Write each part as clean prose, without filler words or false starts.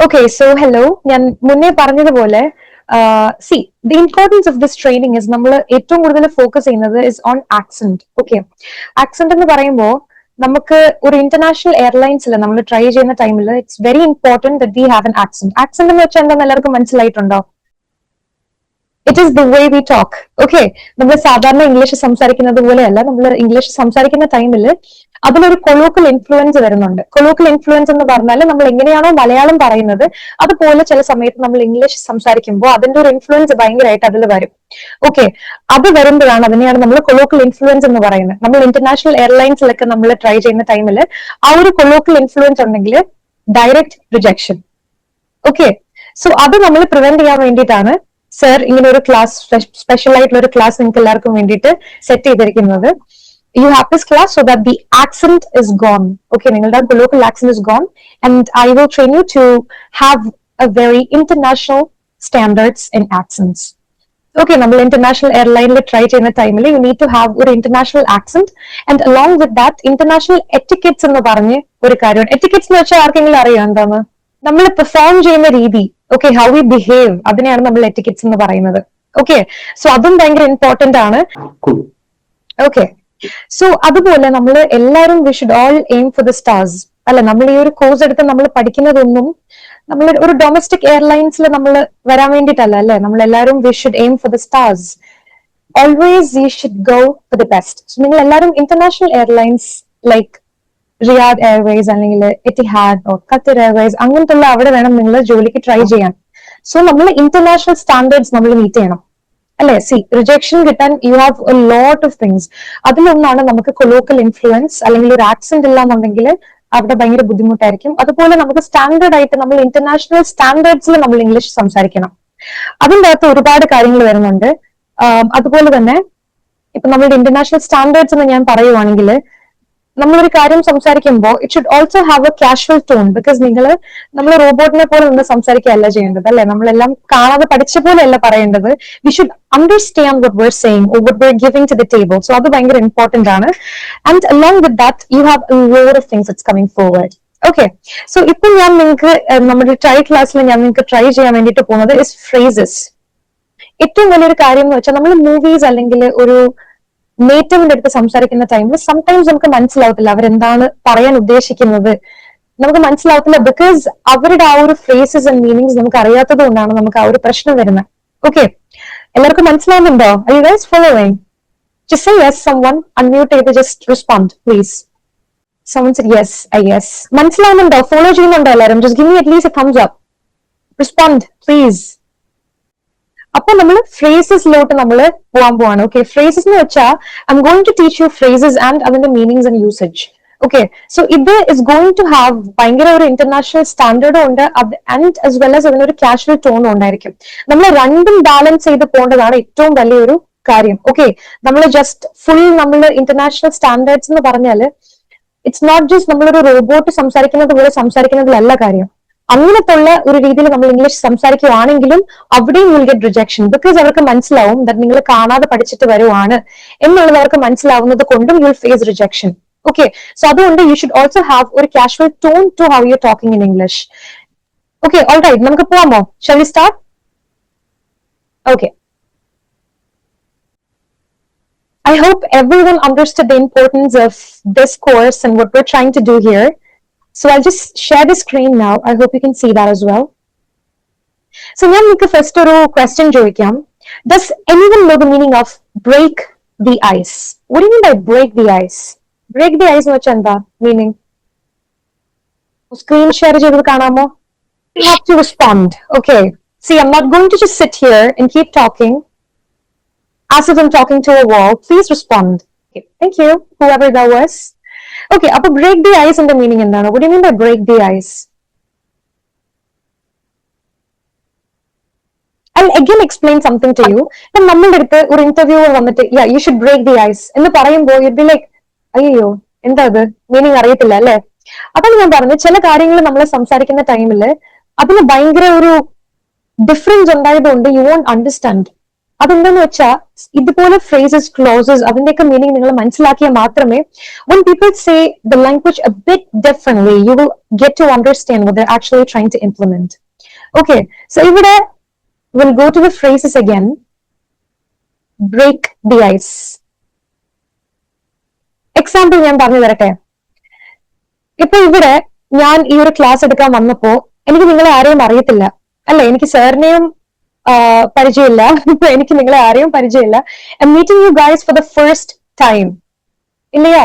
Okay, so hello. ഞാൻ മുന്നേ പറഞ്ഞതുപോലെ C the importance of this training is നമ്മൾ ഏറ്റവും കൂടുതൽ ഫോക്കസ് ചെയ്യുന്നത് is on accent. Okay, accent എന്ന് പറയുമ്പോൾ നമുക്ക് ഒരു ഇന്റർനാഷണൽ എയർലൈൻസിൽ നമ്മൾ ട്രൈ ചെയ്യുന്ന ടൈമിൽ it's very important that we have an accent. Accent എന്ന് വെച്ചാൽ എന്താണെന്ന് എല്ലാവർക്കും മനസ്സിലായിട്ടുണ്ടോ? It is the way we talk. Okay, നമ്മൾ സാധാരണ ഇംഗ്ലീഷ് സംസാരിക്കുന്നത് പോലെയല്ല. നമ്മൾ ഇംഗ്ലീഷ് സംസാരിക്കുന്ന ടൈമിൽ അതിലൊരു കൊളോക്കൽ ഇൻഫ്ലുവൻസ് വരുന്നുണ്ട്. കൊളോക്കൽ ഇൻഫ്ലുവൻസ് എന്ന് പറഞ്ഞാൽ നമ്മൾ എങ്ങനെയാണോ മലയാളം പറയുന്നത് അതുപോലെ ചില സമയത്ത് നമ്മൾ ഇംഗ്ലീഷ് സംസാരിക്കുമ്പോൾ അതിന്റെ ഒരു ഇൻഫ്ലുവൻസ് ഭയങ്കരമായിട്ട് അതിൽ വരും. ഓക്കെ, അത് വരുമ്പോഴാണ് അതിനെയാണ് നമ്മൾ കൊളോക്കൽ ഇൻഫ്ലുവൻസ് എന്ന് പറയുന്നത്. നമ്മൾ ഇന്റർനാഷണൽ എയർലൈൻസിലൊക്കെ നമ്മൾ ട്രൈ ചെയ്യുന്ന ടൈമിൽ ആ ഒരു കൊളോക്കൽ ഇൻഫ്ലുവൻസ് ഉണ്ടെങ്കിൽ ഡയറക്റ്റ് റിജക്ഷൻ. ഓക്കെ, സോ അത് നമ്മൾ പ്രിവെന്റ് ചെയ്യാൻ വേണ്ടിയിട്ടാണ് സർ ഇങ്ങനെ ഒരു ക്ലാസ്, സ്പെഷ്യൽ ആയിട്ടുള്ള ഒരു ക്ലാസ് നിങ്ങൾക്ക് എല്ലാവർക്കും വേണ്ടിയിട്ട് സെറ്റ് ചെയ്തിരിക്കുന്നത്. You have this class so that the accent is gone. Okay, നിങ്ങളുടെ local accent is gone, and I will train you to have a very international standards in accents. Okay, നമ്മൾ international എയർലൈനിൽ try ചെയ്യുന്ന ടൈമിൽ U need to have ഒരു international accent, and along with that international etiquettes എന്ന് പറഞ്ഞ് ഒരു കാര്യമാണ്. Etiquettes എന്ന് വെച്ചാൽ ആർക്കെങ്കിലും അറിയാം എന്താണ്? നമ്മൾ പെർഫോം ചെയ്യുന്ന രീതി, ഓക്കെ, ഹൗ വി ബിഹേവ്, അതിനെയാണ് നമ്മൾ എറ്റിക്കറ്റ്സ് എന്ന് പറയുന്നത്. ഓക്കെ, സോ അതും ഭയങ്കര ഇമ്പോർട്ടന്റ് ആണ്. ഓക്കെ, സോ അതുപോലെ നമ്മൾ എല്ലാവരും we should all aim for the stars. അല്ല, നമ്മൾ ഈ ഒരു കോഴ്സ് എടുത്ത് നമ്മൾ പഠിക്കുന്നതൊന്നും നമ്മൾ ഒരു ഡൊമസ്റ്റിക് എയർലൈൻസിൽ നമ്മൾ വരാൻ വേണ്ടിയിട്ടല്ല, അല്ലെ? നമ്മൾ എല്ലാവരും we should aim for the stars. Always you should go for the best. So നിങ്ങൾ എല്ലാവരും international airlines like Riyadh Airways അല്ലെങ്കിൽ എറ്റിഹാദ് ഓർ ഖത്തർ എയർവേസ് അങ്ങനത്തെ അവിടെ വേണം നിങ്ങൾ ജോലിക്ക് ട്രൈ ചെയ്യാൻ. സോ നമ്മൾ ഇന്റർനാഷണൽ സ്റ്റാൻഡേർഡ്സ് നമ്മൾ മീറ്റ് ചെയ്യണം, അല്ലെ? സി, റിജക്ഷൻ കിട്ടാൻ you have A lot of things. അതിലൊന്നാണ് നമുക്ക് കൊളോക്കൽ ഇൻഫ്ലുവൻസ്, അല്ലെങ്കിൽ ഒരു ആക്സെന്റ് ഇല്ലാന്നുണ്ടെങ്കിൽ അവിടെ ഭയങ്കര ബുദ്ധിമുട്ടായിരിക്കും. അതുപോലെ നമുക്ക് സ്റ്റാൻഡേർഡ് ആയിട്ട് നമ്മൾ ഇന്റർനാഷണൽ സ്റ്റാൻഡേർഡ്സിൽ നമ്മൾ ഇംഗ്ലീഷ് സംസാരിക്കണം. അതിൻ്റെ അകത്ത് ഒരുപാട് കാര്യങ്ങൾ വരുന്നുണ്ട്. അതുപോലെ തന്നെ ഇപ്പൊ നമ്മളുടെ ഇന്റർനാഷണൽ സ്റ്റാൻഡേർഡ്സ് എന്ന് ഞാൻ പറയുവാണെങ്കിൽ, നമ്മളൊരു കാര്യം സംസാരിക്കുമ്പോൾ it should also have A casual tone. Because നമ്മൾ റോബോട്ടിനെ പോലെ നിന്ന് സംസാരിക്കുകയല്ല ചെയ്യേണ്ടത്, അല്ലെ? നമ്മളെല്ലാം കാണാതെ പഠിച്ച പോലെയല്ല പറയേണ്ടത്. We should understand what we're saying or what we're giving to the table. So അത് ഭയങ്കര ഇമ്പോർട്ടന്റ് ആണ്. And along with that you have a lot of things that's coming forward. Okay, so ഇപ്പൊ ഞാൻ നിങ്ങൾക്ക് നമ്മുടെ ട്രൈ ക്ലാസ്സിൽ ഞാൻ നിങ്ങൾക്ക് ട്രൈ ചെയ്യാൻ വേണ്ടിയിട്ട് പോകുന്നത് ഇസ് ഫ്രേസസ്. ഏറ്റവും വലിയൊരു കാര്യം എന്ന് വെച്ചാൽ നമ്മൾ മൂവീസ് അല്ലെങ്കിൽ ഒരു നേറ്റീവിന്റെ അടുത്ത് സംസാരിക്കുന്ന ടൈമിൽ സംടൈംസ് നമുക്ക് മനസ്സിലാവത്തില്ല അവരെന്താണ് പറയാൻ ഉദ്ദേശിക്കുന്നത്. നമുക്ക് മനസ്സിലാവത്തില്ല ബിക്കോസ് അവരുടെ ആ ഒരു ഫ്രേസസ് ആൻഡ് മീനിങ്സ് നമുക്ക് അറിയാത്തത് കൊണ്ടാണ് നമുക്ക് ആ ഒരു പ്രശ്നം വരുന്നത്. ഓക്കെ, എല്ലാവർക്കും മനസ്സിലാവുന്നുണ്ടോ? Are you guys following? Just say yes. Someone unmute ചെയ്ത് just respond please. Someone said yes. Yes. മനസ്സിലാവുന്നുണ്ടോ? ഫോളോ ചെയ്യുന്നുണ്ടോ എല്ലാവരും? Just give me at least a thumbs up. Respond please. അപ്പൊ നമ്മൾ ഫ്രേസസിലോട്ട് നമ്മൾ പോകാൻ പോവാണ്. ഓക്കെ, ഫ്രേസസ് എന്ന് വെച്ചാൽ I am going to teach you phrases and അതിന്റെ meanings and usage. Okay, so ഇത് ഇസ് ഗോയിങ് ടു ഹാവ് ഭയങ്കര ഒരു ഇന്റർനാഷണൽ സ്റ്റാൻഡേർഡും ഉണ്ട്, ആൻഡ് ആസ് വെൽ ആസ് അതിനൊരു കാഷ്വൽ ടോണും ഉണ്ടായിരിക്കും. നമ്മൾ രണ്ടും ബാലൻസ് ചെയ്ത് പോകേണ്ടതാണ് ഏറ്റവും വലിയൊരു കാര്യം. ഓക്കെ, നമ്മൾ ജസ്റ്റ് ഫുൾ നമ്മൾ ഇന്റർനാഷണൽ സ്റ്റാൻഡേർഡ്സ് എന്ന് പറഞ്ഞാൽ ഇറ്റ്സ് നോട്ട് ജസ്റ്റ് നമ്മളൊരു റോബോട്ട് സംസാരിക്കുന്നത് പോലെ സംസാരിക്കുന്നതിലല്ല കാര്യം. അങ്ങനത്തുള്ള ഒരു രീതിയിൽ നമ്മൾ ഇംഗ്ലീഷ് സംസാരിക്കുകയാണെങ്കിലും അവിടെയും വിൽ ഗെറ്റ് റിജക്ഷൻ. ബിക്കോസ് അവർക്ക് മനസ്സിലാവും ദാറ്റ് നിങ്ങൾ കാണാതെ പഠിച്ചിട്ട് വരുവാണ് എന്നുള്ളത് അവർക്ക് മനസ്സിലാവുന്നത് കൊണ്ടും you will face rejection. Okay, so അതുകൊണ്ട് യു ഷുഡ് ഓൾസോ ഹാവ് ഒരു casual tone to how you talking in English. Okay, all right, നമുക്ക് പോവാമോ? Shall we start? Okay, I hope everyone understood the importance of this course and what we're trying to do here. So I'll just share the screen now. I hope you can see that as well. So ഞാൻ നിങ്ങൾക്ക് first ഒരു question ചോദിക്കാം. Does anyone know the meaning of break the ice? What do you mean by break the ice? Break the ice എന്ന് വെച്ചാൽ എന്താ meaning? Screen share ചെയ്തത് കാണാമോ? You have to respond. Okay. See, I'm not going to just sit here and keep talking as if I'm talking to a wall. Please respond. Okay. Thank you, whoever that was. Okay, അപ്പൊ break the ice എന്റെ meaning എന്താണ്? What do you mean by break the ice? I'll again explain something to you. ഇപ്പം നമ്മളുടെ അടുത്ത് ഒരു interviewer വന്നിട്ട് you should break the ice എന്ന് പറയുമ്പോൾ you'd be like, അയ്യോ എന്താ അത്, മീനിങ് അറിയത്തില്ല അല്ലെ? അതാണ് ഞാൻ പറഞ്ഞത്, ചില കാര്യങ്ങൾ നമ്മൾ സംസാരിക്കുന്ന ടൈമിൽ അതിന് ഭയങ്കര ഒരു ഡിഫറൻസ് ഉണ്ടായതുകൊണ്ട് യു വോണ്ട് അണ്ടർസ്റ്റാൻഡ്. അതെന്താന്ന് വെച്ചാൽ ഇതുപോലെ phrases, clauses, അതിന്റെയൊക്കെ മീനിങ് നിങ്ങൾ മനസ്സിലാക്കിയാൽ മാത്രമേ when people say the language a bit differently, you will get to understand what they're actually trying to implement. Okay, so ഇവിടെ we'll go to the phrases again. Break the ice. Example ഞാൻ പറഞ്ഞു തരട്ടെ. ഇപ്പൊ ഇവിടെ ഞാൻ ഈ ഒരു class എടുക്കാൻ വന്നപ്പോ എനിക്ക് നിങ്ങളെ ആരെയും അറിയത്തില്ല അല്ലെ, എനിക്ക് സാറിനെയും പരിചയമില്ല, എനിക്ക് നിങ്ങളെ ആരെയും പരിചയമില്ല. I M meeting you guys for the first time, ഇല്ലയോ?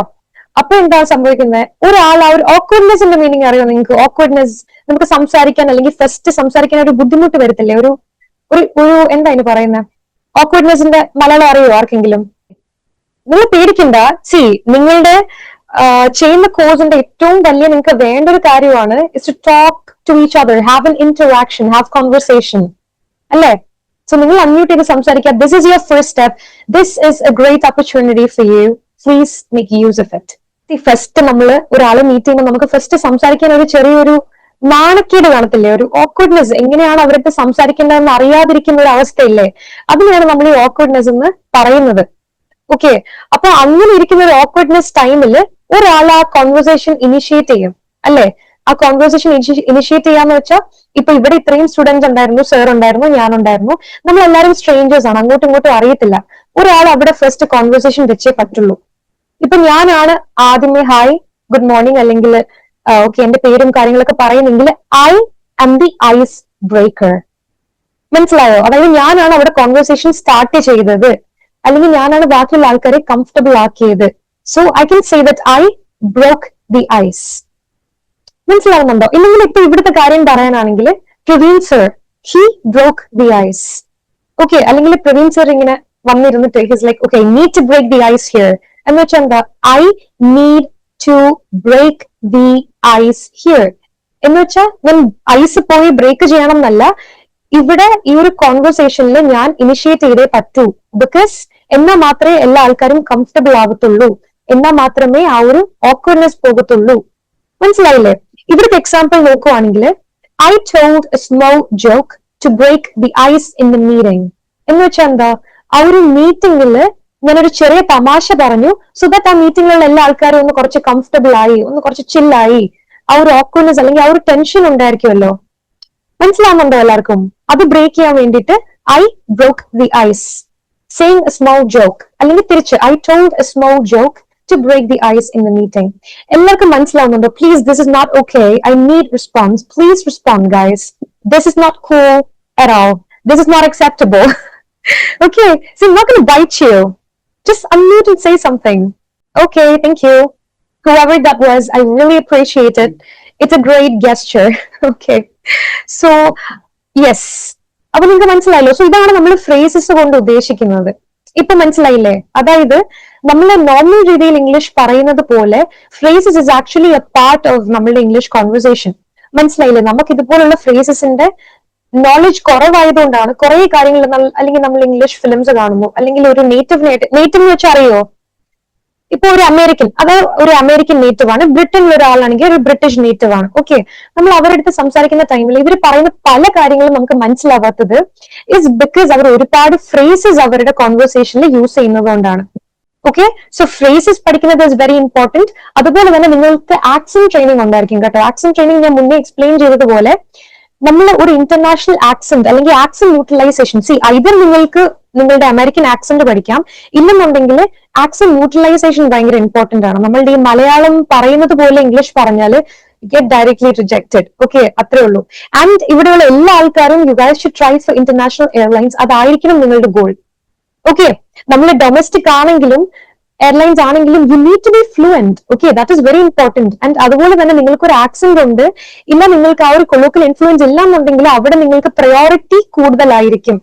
അപ്പൊ എന്താ സംഭവിക്കുന്നത്? ഒരാൾ ആ ഒരു ഓക്വേർഡ്നെസിന്റെ മീനിങ് അറിയോ നിങ്ങൾക്ക്? ഓക്വേർഡ്നെസ്, നമുക്ക് സംസാരിക്കാൻ അല്ലെങ്കിൽ ഫസ്റ്റ് സംസാരിക്കാൻ ഒരു ബുദ്ധിമുട്ട് വരത്തില്ലേ? ഒരു ഒരു എന്താ അതിന് പറയുന്നത്? ഓക്വേർഡ്നെസിന്റെ മലയാളം അറിയോ ആർക്കെങ്കിലും? നിങ്ങൾ പേടിക്കണ്ട. സി, നിങ്ങളുടെ ചെയ്യുന്ന കോഴ്സിന്റെ ഏറ്റവും വലിയ നിങ്ങൾക്ക് വേണ്ട ഒരു കാര്യമാണ് is to talk to each other, have an interaction, have conversation, അല്ലേ? സോ നിങ്ങൾ അൺമ്യൂട്ട് ചെയ്ത് സംസാരിക്കുക. This is your first step. This is a great opportunity for you. Please make use of it. First നമ്മൾ ഒരാളെ meet ചെയ്യുമ്പോൾ നമുക്ക് first സംസാരിക്കാൻ ഒരു ചെറിയൊരു നാണക്കേട് കാണത്തില്ലേ? ഒരു ഓക്വേർഡ്നെസ്, എങ്ങനെയാണ് അവരുടെ സംസാരിക്കേണ്ടതെന്ന് അറിയാതിരിക്കുന്ന ഒരു അവസ്ഥയില്ലേ? അതിനെയാണ് നമ്മൾ ഈ ഓക്വേർഡ്നെസ് എന്ന് പറയുന്നത്. ഓക്കെ, അപ്പൊ അങ്ങനെ ഇരിക്കുന്ന ഒരു ഓക്വേർഡ്നെസ് ടൈമിൽ ഒരാൾ ആ കോൺവെർസേഷൻ ഇനിഷ്യേറ്റ് ചെയ്യും, അല്ലെ? ആ കോൺവെർസേഷൻ ഇനിഷ്യേറ്റ് ചെയ്യാന്ന് വെച്ചാൽ ഇപ്പൊ ഇവിടെ ഇത്രയും സ്റ്റുഡൻസ് ഉണ്ടായിരുന്നു, സർ ഉണ്ടായിരുന്നു, ഞാനുണ്ടായിരുന്നു, നമ്മൾ എല്ലാവരും സ്ട്രേഞ്ചേഴ്സ് ആണ്, അങ്ങോട്ടും ഇങ്ങോട്ടും അറിയത്തില്ല. ഒരാൾ അവിടെ ഫസ്റ്റ് കോൺവെർസേഷൻ വെച്ചേ പറ്റുള്ളൂ. ഇപ്പൊ ഞാനാണ് ആദ്യമേ ഹായ്, ഗുഡ് മോർണിംഗ്, അല്ലെങ്കിൽ ഓക്കെ എന്റെ പേരും കാര്യങ്ങളൊക്കെ പറയുന്നെങ്കിൽ I am the ice breaker. മനസ്സിലായോ? അതായത് ഞാനാണ് അവിടെ കോൺവെർസേഷൻ സ്റ്റാർട്ട് ചെയ്തത്, അല്ലെങ്കിൽ ഞാനാണ് ബാക്കിയുള്ള ആൾക്കാരെ കംഫർട്ടബിൾ ആക്കിയത്. So I can say that I broke the ice. മനസ്സിലാവുന്നുണ്ടോ? ഇല്ലെങ്കിൽ ഇപ്പൊ ഇവിടുത്തെ കാര്യം പറയാനാണെങ്കിൽ Praveen sir he broke the ice. Okay, അല്ലെങ്കിൽ പ്രവീൺ സർ ഇങ്ങനെ വന്നിരുന്നിട്ട് he's like okay need to break the ice here എന്ന് വെച്ചാൽ എന്താ? I need to break the ice here എന്ന് വെച്ചാൽ ഞാൻ ഐസ് പോയി ബ്രേക്ക് ചെയ്യണം എന്നല്ല, ഇവിടെ ഈ ഒരു കോൺവെർസേഷനിൽ ഞാൻ ഇനിഷ്യേറ്റ് ചെയ്തേ പറ്റൂ. ബിക്കോസ് എന്നാൽ മാത്രമേ എല്ലാ ആൾക്കാരും കംഫർട്ടബിൾ ആകത്തുള്ളൂ, എന്നാൽ മാത്രമേ ആ ഒരു ഓക്വേർഡ്നെസ് പോകത്തുള്ളൂ. മനസ്സിലായില്ലേ? ഇവിടുത്തെ എക്സാമ്പിൾ നോക്കുവാണെങ്കിൽ I told a small joke to break the ice in the meeting എന്ന് വെച്ചാൽ എന്താ? ആ ഒരു മീറ്റിംഗിൽ ഞാനൊരു ചെറിയ തമാശ പറഞ്ഞു, സോ ദാറ്റ് ആ മീറ്റിംഗിലുള്ള എല്ലാ ആൾക്കാരും ഒന്ന് കുറച്ച് കംഫർട്ടബിൾ ആയി, ഒന്ന് കുറച്ച് ചില്ലായി. ആ ഒരു ഓക്വേർഡ്നെസ് അല്ലെങ്കിൽ ആ ഒരു ടെൻഷൻ ഉണ്ടായിരിക്കുമല്ലോ. മനസ്സിലാവുന്നുണ്ടോ എല്ലാവർക്കും? അത് ബ്രേക്ക് ചെയ്യാൻ വേണ്ടിയിട്ട് I broke the ice, saying a small joke, അല്ലെങ്കിൽ തിരിച്ച് I told a small joke to break the ice in the meeting. എല്ലാവർക്കും മനസ്സിലാവുന്നുണ്ടോ? Please, this is not okay. I need response. Please respond, guys. This is not cool at all. This is not acceptable. Okay, so I'm not going to bite you. Just unmute and say something. Okay, thank you. Whoever that was, I really appreciate it. It's a great gesture. Okay, so yes. അപ്പൊ നിങ്ങൾക്ക് മനസ്സിലായല്ലോ. So ഇതാണ് നമ്മൾ phrases കൊണ്ട് ഉദ്ദേശിക്കുന്നത്. ഇപ്പൊ മനസ്സിലായില്ലേ? അതായത് നമ്മൾ നോർമൽ രീതിയിൽ ഇംഗ്ലീഷ് പറയുന്നത് പോലെ phrases is actually A part of നമ്മളുടെ ഇംഗ്ലീഷ് കോൺവെർസേഷൻ. മനസ്സിലായില്ലേ? നമുക്ക് ഇതുപോലുള്ള ഫ്രേസസിന്റെ നോളജ് കുറവായതുകൊണ്ടാണ് കുറെ കാര്യങ്ങൾ അല്ലെങ്കിൽ നമ്മൾ ഇംഗ്ലീഷ് ഫിലിംസ് കാണുമ്പോൾ, അല്ലെങ്കിൽ ഒരു നേറ്റീവ് എന്ന് വെച്ചാൽ അറിയോ? ഇപ്പൊ ഒരു അമേരിക്കൻ, അതായത് ഒരു അമേരിക്കൻ നേറ്റീവ് ആണ്, ബ്രിട്ടനിൽ ഒരാളാണെങ്കിൽ ഒരു ബ്രിട്ടീഷ് നേറ്റീവ് ആണ്. ഓക്കെ, നമ്മൾ അവരുടെ അടുത്ത് സംസാരിക്കുന്ന ടൈമിൽ ഇവർ പറയുന്ന പല കാര്യങ്ങളും നമുക്ക് മനസ്സിലാവാത്തത് ഇസ് ബിക്കോസ് അവർ ഒരുപാട് ഫ്രേസസ് അവരുടെ കോൺവെർസേഷനിൽ യൂസ് ചെയ്യുന്നതുകൊണ്ടാണ്. ഓക്കെ, സോ ഫ്രേസസ് പഠിക്കുന്നത് ഇസ് വെരി ഇമ്പോർട്ടന്റ്. അതുപോലെ തന്നെ നിങ്ങൾക്ക് ആക്സന്റ് ട്രെയിനിങ് ഉണ്ടായിരിക്കും കേട്ടോ. ആക്സന്റ് ട്രെയിനിങ് ഞാൻ മുന്നേ എക്സ്പ്ലെയിൻ ചെയ്തതുപോലെ നമ്മൾ ഒരു ഇന്റർനാഷണൽ ആക്സന്റ് അല്ലെങ്കിൽ ആക്സന്റ് യൂട്ടിലൈസേഷൻ, സി ഐദർ നിങ്ങൾക്ക് നിങ്ങളുടെ അമേരിക്കൻ ആക്സന്റ് പഠിക്കാം, ഇല്ലെന്നുണ്ടെങ്കിൽ ആക്സന്റ് യൂട്ടിലൈസേഷൻ ഭയങ്കര ഇമ്പോർട്ടന്റ് ആണ്. നമ്മളുടെ ഈ മലയാളം പറയുന്നത് പോലെ ഇംഗ്ലീഷ് പറഞ്ഞാൽ get directly rejected. Okay, അത്രേ ഉള്ളൂ. ആൻഡ് ഇവിടെയുള്ള എല്ലാ ആൾക്കാരും you guys should try for international airlines. അതായിരിക്കണം നിങ്ങളുടെ ഗോൾ. ഓക്കെ, നമ്മൾ ഡൊമസ്റ്റിക് ആണെങ്കിലും എയർലൈൻസ് ആണെങ്കിലും you need to be fluent. Okay, that is very important. And അതുപോലെ തന്നെ നിങ്ങൾക്ക് ഒരു ആക്സന്റ് ഉണ്ട്, ഇല്ല നിങ്ങൾക്ക് ആ ഒരു കൊളോക്കൽ ഇൻഫ്ലുവൻസ് ഇല്ല എന്നുണ്ടെങ്കിൽ അവിടെ നിങ്ങൾക്ക് പ്രയോറിറ്റി കൂടുതലായിരിക്കും.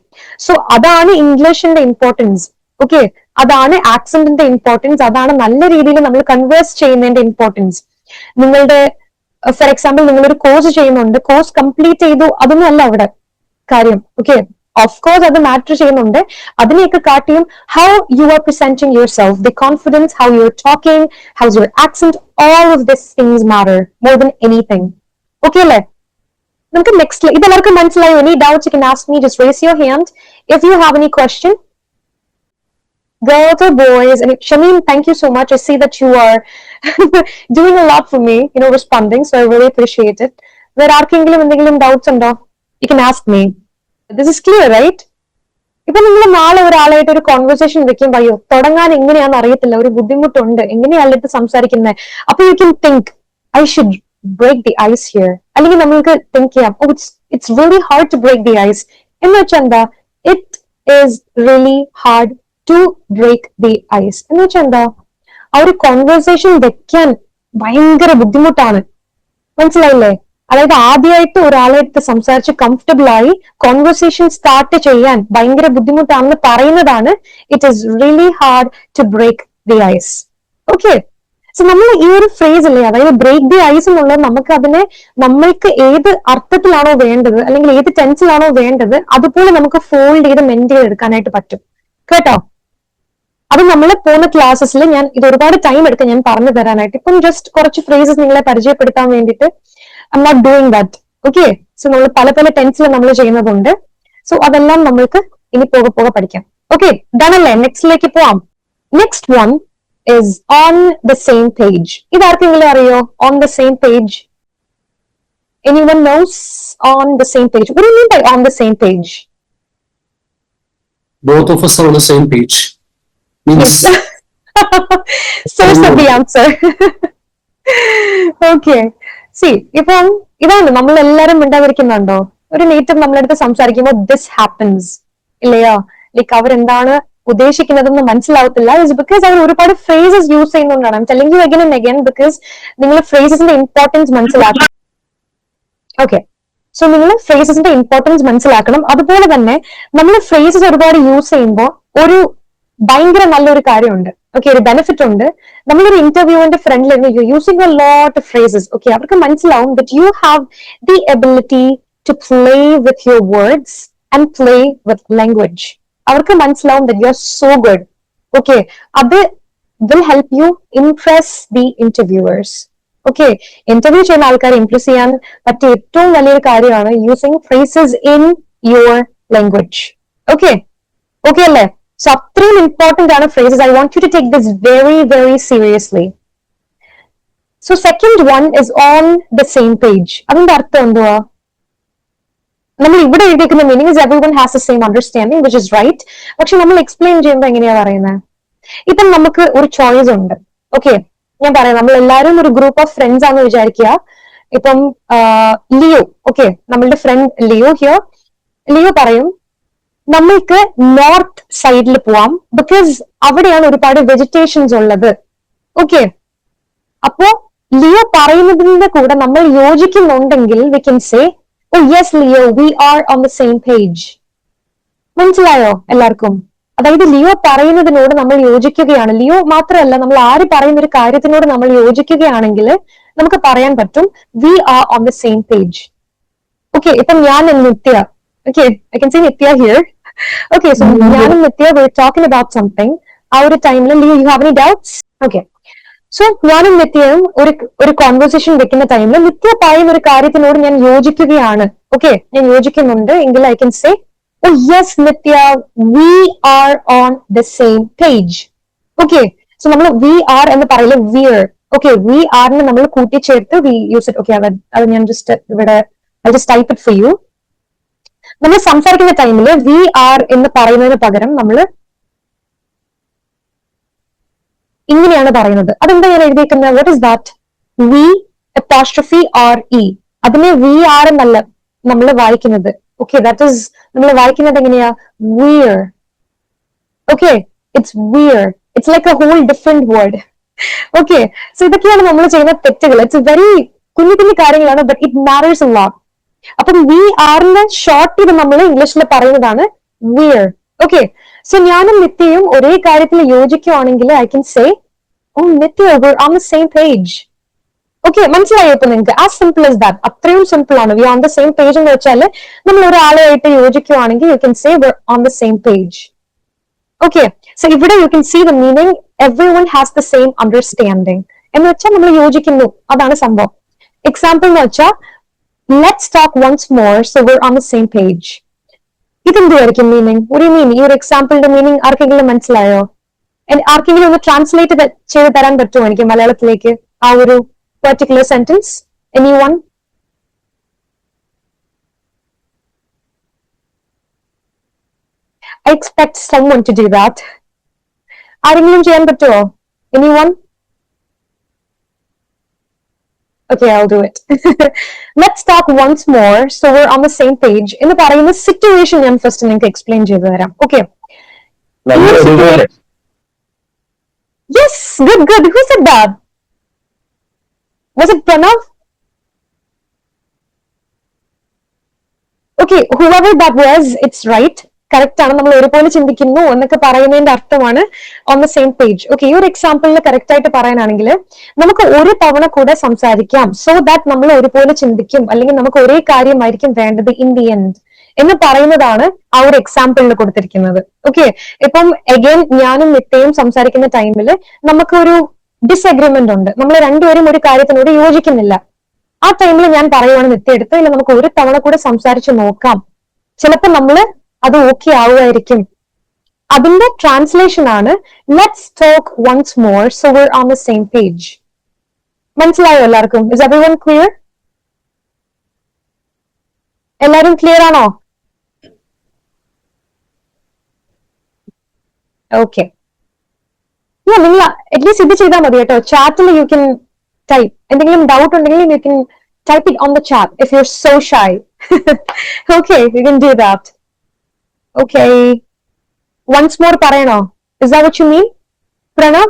സോ അതാണ് ഇംഗ്ലീഷിന്റെ ഇമ്പോർട്ടൻസ്. ഓക്കെ, അതാണ് ആക്സന്റിന്റെ ഇമ്പോർട്ടൻസ്, അതാണ് നല്ല രീതിയിൽ നമ്മൾ കൺവേഴ്സ് ചെയ്യുന്നതിന്റെ ഇമ്പോർട്ടൻസ്. നിങ്ങളുടെ ഫോർ എക്സാമ്പിൾ നിങ്ങളൊരു കോഴ്സ് ചെയ്യുന്നുണ്ട്, കോഴ്സ് കംപ്ലീറ്റ് ചെയ്തു, അതൊന്നും അല്ല അവിടെ കാര്യം. ഓക്കെ, ഓഫ് കോഴ്സ് അത് മാറ്റർ ചെയ്യുന്നുണ്ട്. അതിനെയൊക്കെ കാട്ടിയും how you are presenting yourself, the confidence, how you are talking, how's your accent, all of this things matter more than anything. Okay അല്ലേ? നമുക്ക് നെക്സ്റ്റ് ഇതെല്ലാവർക്കും മനസ്സിലായോ? Any doubts you can ask me, just raise your hand if you have any question. girls or boys, and Shameen, thank you so much. I see that you are doing a lot for me, responding, so I really appreciate it. There ആർക്കെങ്കിലും എന്തെങ്കിലും doubts ഉണ്ടോ? You can ask me. This is clear, right? ഇപ്പൊ നിങ്ങൾ നാളെ ഒരാളായിട്ട് ഒരു conversation വെക്കുമ്പോ അയ്യോ തുടങ്ങാൻ എങ്ങനെയാണെന്ന് അറിയത്തില്ല, ഒരു ബുദ്ധിമുട്ടുണ്ട്, എങ്ങനെയായിട്ട് സംസാരിക്കുന്നത്, അപ്പൊ you can think I should break the ice here. അല്ലെങ്കിൽ നമ്മൾക്ക് തിങ്ക് ചെയ്യാം, oh it's really hard to break the ice എന്ന് വെച്ചാൽ എന്താ, it is really hard to break the ice എന്ന് വെച്ചാൽ എന്താ, ആ ഒരു കോൺവെർസേഷൻ വെക്കാൻ ഭയങ്കര ബുദ്ധിമുട്ടാണ്. മനസ്സിലായില്ലേ? അതായത് ആദ്യമായിട്ട് ഒരാളെടുത്ത് സംസാരിച്ച് കംഫർട്ടബിൾ ആയി കോൺവെർസേഷൻ സ്റ്റാർട്ട് ചെയ്യാൻ ഭയങ്കര ബുദ്ധിമുട്ടാണെന്ന് പറയുന്നതാണ് it is really hard to break the ice. Okay, so നമ്മൾ ഈ ഒരു ഫ്രേസ് അല്ലേ, അതായത് ബ്രേക്ക് ദി ഐസ് എന്നുള്ളത് നമുക്ക് അതിനെ നമ്മൾക്ക് ഏത് അർത്ഥത്തിലാണോ വേണ്ടത് അല്ലെങ്കിൽ ഏത് ടെൻസിലാണോ വേണ്ടത് അതുപോലെ നമുക്ക് ഫോൾഡ് ചെയ്ത് മെന്റ് ചെയ്ത് എടുക്കാനായിട്ട് പറ്റും കേട്ടോ. അത് നമ്മൾ പോകുന്ന ക്ലാസ്സസിൽ ഞാൻ ഇത് ഒരുപാട് ടൈം എടുക്കും ഞാൻ പറഞ്ഞു തരാനായിട്ട്. ഇപ്പം ജസ്റ്റ് കുറച്ച് ഫ്രേസസ് നിങ്ങളെ പരിചയപ്പെടുത്താൻ വേണ്ടിയിട്ട് I'm not doing that. Okay, so നമ്മൾ പല പല ടെൻസിൽ നമ്മൾ ചെയ്യുന്നതുണ്ട്. സോ അതെല്ലാം നമ്മൾക്ക് ഇനി പോകെ പോകെ പഠിക്കാം. ഓക്കെ, ഡൺ അല്ലേ? നെക്സ്റ്റിലേക്ക് പോവാം. Next one is on the same page. ഇതാർക്കെങ്കിലും അറിയോ? On the same page. Anyone knows on the same page? What do you mean by on the same page? Both of us are on the same page. Means source of the answer. Okay. C ഇപ്പം ഇതാണ് നമ്മൾ എല്ലാരും മിണ്ടാതിരിക്കുന്നുണ്ടോ? ഒരു native നമ്മളെടുത്ത് സംസാരിക്കുമ്പോൾ this happens ഇല്ലയോ, like അവരെന്താണ് ഉദ്ദേശിക്കുന്നതെന്ന് മനസ്സിലാവത്തില്ല. ഇറ്റ്സ് ബിക്കോസ് അവർ ഒരുപാട് ഫ്രേസസ് യൂസ് ചെയ്യുന്നതുകൊണ്ടാണ്. I telling you again and again because നിങ്ങൾ ഫ്രേസസിന്റെ ഇമ്പോർട്ടൻസ് മനസ്സിലാക്കണം. ഓക്കെ, സോ നിങ്ങൾ ഫ്രേസസിന്റെ ഇമ്പോർട്ടൻസ് മനസ്സിലാക്കണം. അതുപോലെ തന്നെ നമ്മൾ ഫ്രേസസ് ഒരുപാട് യൂസ് ചെയ്യുമ്പോൾ ഒരു ഭയങ്കര നല്ലൊരു കാര്യമുണ്ട്. ഓക്കെ, ഒരു ബെനിഫിറ്റ് ഉണ്ട്. നമ്മളൊരു ഇന്റർവ്യൂവിന്റെ ഫ്രണ്ടിൽ you using a lot of phrases. Okay, അവർക്ക് മനസ്സിലാവും that you have the ability to play with your words and play with language. അവർക്ക് മനസ്സിലാവും that you are so good. Okay, അത് will help you impress the ഇന്റർവ്യൂവേഴ്സ്. Okay, interview ചെയ്യുന്ന ആൾക്കാരെ impress ചെയ്യാൻ പറ്റിയ ഏറ്റവും വലിയൊരു കാര്യമാണ് using phrases in your language. Okay, okay അല്ലേ? So അത്രയും ഇമ്പോർട്ടന്റ് ആണ് phrases. I want you to take this very, very seriously. So second one is on the same page. അതിന്റെ അർത്ഥം എന്തുവാ? നമ്മൾ ഇവിടെ എഴുതിയിരിക്കുന്ന meaning is everyone has the same understanding, which is right. പക്ഷെ നമ്മൾ എക്സ്പ്ലെയിൻ ചെയ്യുമ്പോൾ എങ്ങനെയാ പറയുന്നത്? ഇപ്പം നമുക്ക് ഒരു ചോയ്സ് ഉണ്ട്. ഓക്കെ, ഞാൻ പറയാം, നമ്മൾ എല്ലാവരും ഒരു ഗ്രൂപ്പ് ഓഫ് ഫ്രണ്ട്സ് ആണെന്ന് വിചാരിക്കുക. ഇപ്പം ലിയോ, ഓക്കെ, നമ്മളുടെ ഫ്രണ്ട് ലിയോ ഹിയർ. ലിയോ പറയും നമ്മൾക്ക് നോർത്ത് സൈഡിൽ പോവാം ബിക്കോസ് അവിടെയാണ് ഒരുപാട് വെജിറ്റേഷൻസ് ഉള്ളത്. ഓക്കെ, അപ്പോ ലിയോ പറയുന്നതിന്റെ കൂടെ നമ്മൾ യോജിക്കുന്നുണ്ടെങ്കിൽ we can say oh yes Leo, we are on the same page. മനസ്സിലായോ എല്ലാവർക്കും? അതായത് ലിയോ പറയുന്നതിനോട് നമ്മൾ യോജിക്കുകയാണ്. ലിയോ മാത്രമല്ല, നമ്മൾ ആര് പറയുന്ന ഒരു കാര്യത്തിനോട് നമ്മൾ യോജിക്കുകയാണെങ്കിൽ നമുക്ക് പറയാൻ പറ്റും we are on the same page. Okay, ഇപ്പം ഞാൻ നിത്യ, okay, I can say Nitya here. Okay, so ഞാനും Nitya we're talking about something. ആ ഒരു ടൈമിൽ Leo, you have any doubts? Okay, so ഞാനും നിത്യയും ഒരു കോൺവെർസേഷൻ വെക്കുന്ന ടൈമിൽ നിത്യ പറയുന്ന ഒരു കാര്യത്തിനോട് ഞാൻ യോജിക്കുകയാണ്. ഓക്കെ, ഞാൻ യോജിക്കുന്നുണ്ട് എങ്കിൽ I can say oh yes Nitya, we are on the same page. Okay, so നമ്മൾ we are എന്ന് പറയില്ല, we're. Okay, we are നെ നമ്മൾ കൂട്ടിച്ചേർത്ത് we use it. Okay, അത് ഞാൻ ജസ്റ്റ് ഇവിടെ I'll just type it for you. നമ്മൾ സംസാരിക്കുന്ന ടൈമിൽ വി ആർ എന്ന് പറയുന്നതിന് പകരം നമ്മൾ ഇങ്ങനെയാണ് പറയുന്നത്. അതെന്താ ഞാൻ എഴുതിയിരിക്കുന്നത്? What is that? V apostrophe R E. അതിനെ വി ആർ എന്നല്ല നമ്മൾ വായിക്കുന്നത്. ഓക്കെ, ദാറ്റ് ഇസ് നമ്മൾ വായിക്കുന്നത് എങ്ങനെയാ? We're. Okay, it's we're. It's like a whole different word. Okay, so ഇതൊക്കെയാണ് നമ്മൾ ചെയ്യുന്ന തെറ്റുകൾ. ഇറ്റ്സ് വെരി കുഞ്ഞു കുഞ്ഞു കാര്യങ്ങളാണ്, but it matters a lot. അപ്പം വി ആറിന് ഷോർട്ട് ചെയ്ത് നമ്മൾ ഇംഗ്ലീഷിൽ പറയുന്നതാണ് വിയർ. ഓക്കെ, സോ ഞാനും നിത്യയും ഒരേ കാര്യത്തിൽ യോജിക്കുവാണെങ്കിൽ I can say oh Nithya, we're on the same page. Okay, മനസ്സിലായോ ഇപ്പൊ നിങ്ങൾക്ക്? As simple as that. അത്രയും സിമ്പിൾ ആണ്. We on the same page എന്ന് വെച്ചാൽ നമ്മൾ ഒരാളായിട്ട് യോജിക്കുവാണെങ്കിൽ you can say we're on the same page. Okay, so ഇവിടെ you can see the meaning everyone has the same understanding എന്ന് വെച്ചാൽ നമ്മൾ യോജിക്കുന്നു, അതാണ് സംഭവം. എക്സാമ്പിൾ എന്ന് വെച്ചാൽ let's talk once more so we're on the same page. ഇതെന്തായിരിക്കും മീനിങ്? ഒരു മീനിങ് ഈ ഒരു എക്സാമ്പിളിന്റെ മീനിങ് ആർക്കെങ്കിലും മനസ്സിലായോ? ആർക്കെങ്കിലും ഒന്ന് ട്രാൻസ്ലേറ്റ് ചെയ്ത് തരാൻ പറ്റുമോ എനിക്ക് മലയാളത്തിലേക്ക് ആ ഒരു particular sentence? Anyone? I expect someone to do that. ആരെങ്കിലും ചെയ്യാൻ പറ്റുമോ? Anyone? Okay, I'll do it. Let's talk once more so we're on the same page. എന്ന് പറയുന്ന സിറ്റുവേഷൻ ഞാൻ ഫസ്റ്റ് നിങ്ങൾക്ക് എക്സ്പ്ലെയിൻ ചെയ്തു തരാം. Okay. Yes, good. Who said that? Was it Pranav? Okay, whoever that was, it's right. Correct ആണ്. നമ്മൾ ഒരുപോലെ ചിന്തിക്കുന്നു എന്നൊക്കെ പറയുന്നതിന്റെ അർത്ഥമാണ് on the same page. Okay, ഈ ഒരു എക്സാമ്പിളിൽ കറക്റ്റ് ആയിട്ട് പറയാനാണെങ്കിൽ നമുക്ക് ഒരു തവണ കൂടെ സംസാരിക്കാം സോ ദാറ്റ് നമ്മൾ ഒരുപോലെ ചിന്തിക്കും, അല്ലെങ്കിൽ നമുക്ക് ഒരേ കാര്യമായിരിക്കും വേണ്ടത് ഇൻ ദി എൻഡ് എന്ന് പറയുന്നതാണ് ആ ഒരു എക്സാമ്പിളിൽ കൊടുത്തിരിക്കുന്നത്. ഓക്കെ, ഇപ്പം അഗൈൻ ഞാനും നിത്യയും സംസാരിക്കുന്ന ടൈമിൽ നമുക്കൊരു ഡിസ്അഗ്രിമെന്റ് ഉണ്ട്, നമ്മൾ രണ്ടുപേരും ഒരു കാര്യത്തിനോട് യോജിക്കുന്നില്ല. ആ ടൈമിൽ ഞാൻ പറയുവാണ് നിത്യ എടുത്ത് ഇല്ല നമുക്ക് ഒരു തവണ കൂടെ സംസാരിച്ച് നോക്കാം, ചിലപ്പോൾ നമ്മള് അത് ഓക്കെ ആവുമായിരിക്കും. അതിന്റെ ട്രാൻസ്ലേഷൻ ആണ് let's talk once more so we're on the same page. മനസ്സിലായോ എല്ലാവർക്കും? Is everyone clear? എല്ലാരും ക്ലിയർ ആണോ? ഓക്കെ, നിങ്ങൾ അറ്റ്ലീസ്റ്റ് ഇത് ചെയ്താൽ മതി കേട്ടോ. ചാറ്റിൽ യു കെൻ ടൈപ്പ് എന്തെങ്കിലും ഡൗട്ട് ഉണ്ടെങ്കിൽ you can type it on the chat if you are so shy. Okay, you can do that. Okay, once more പറയണോ? Is that what you mean, Pranav?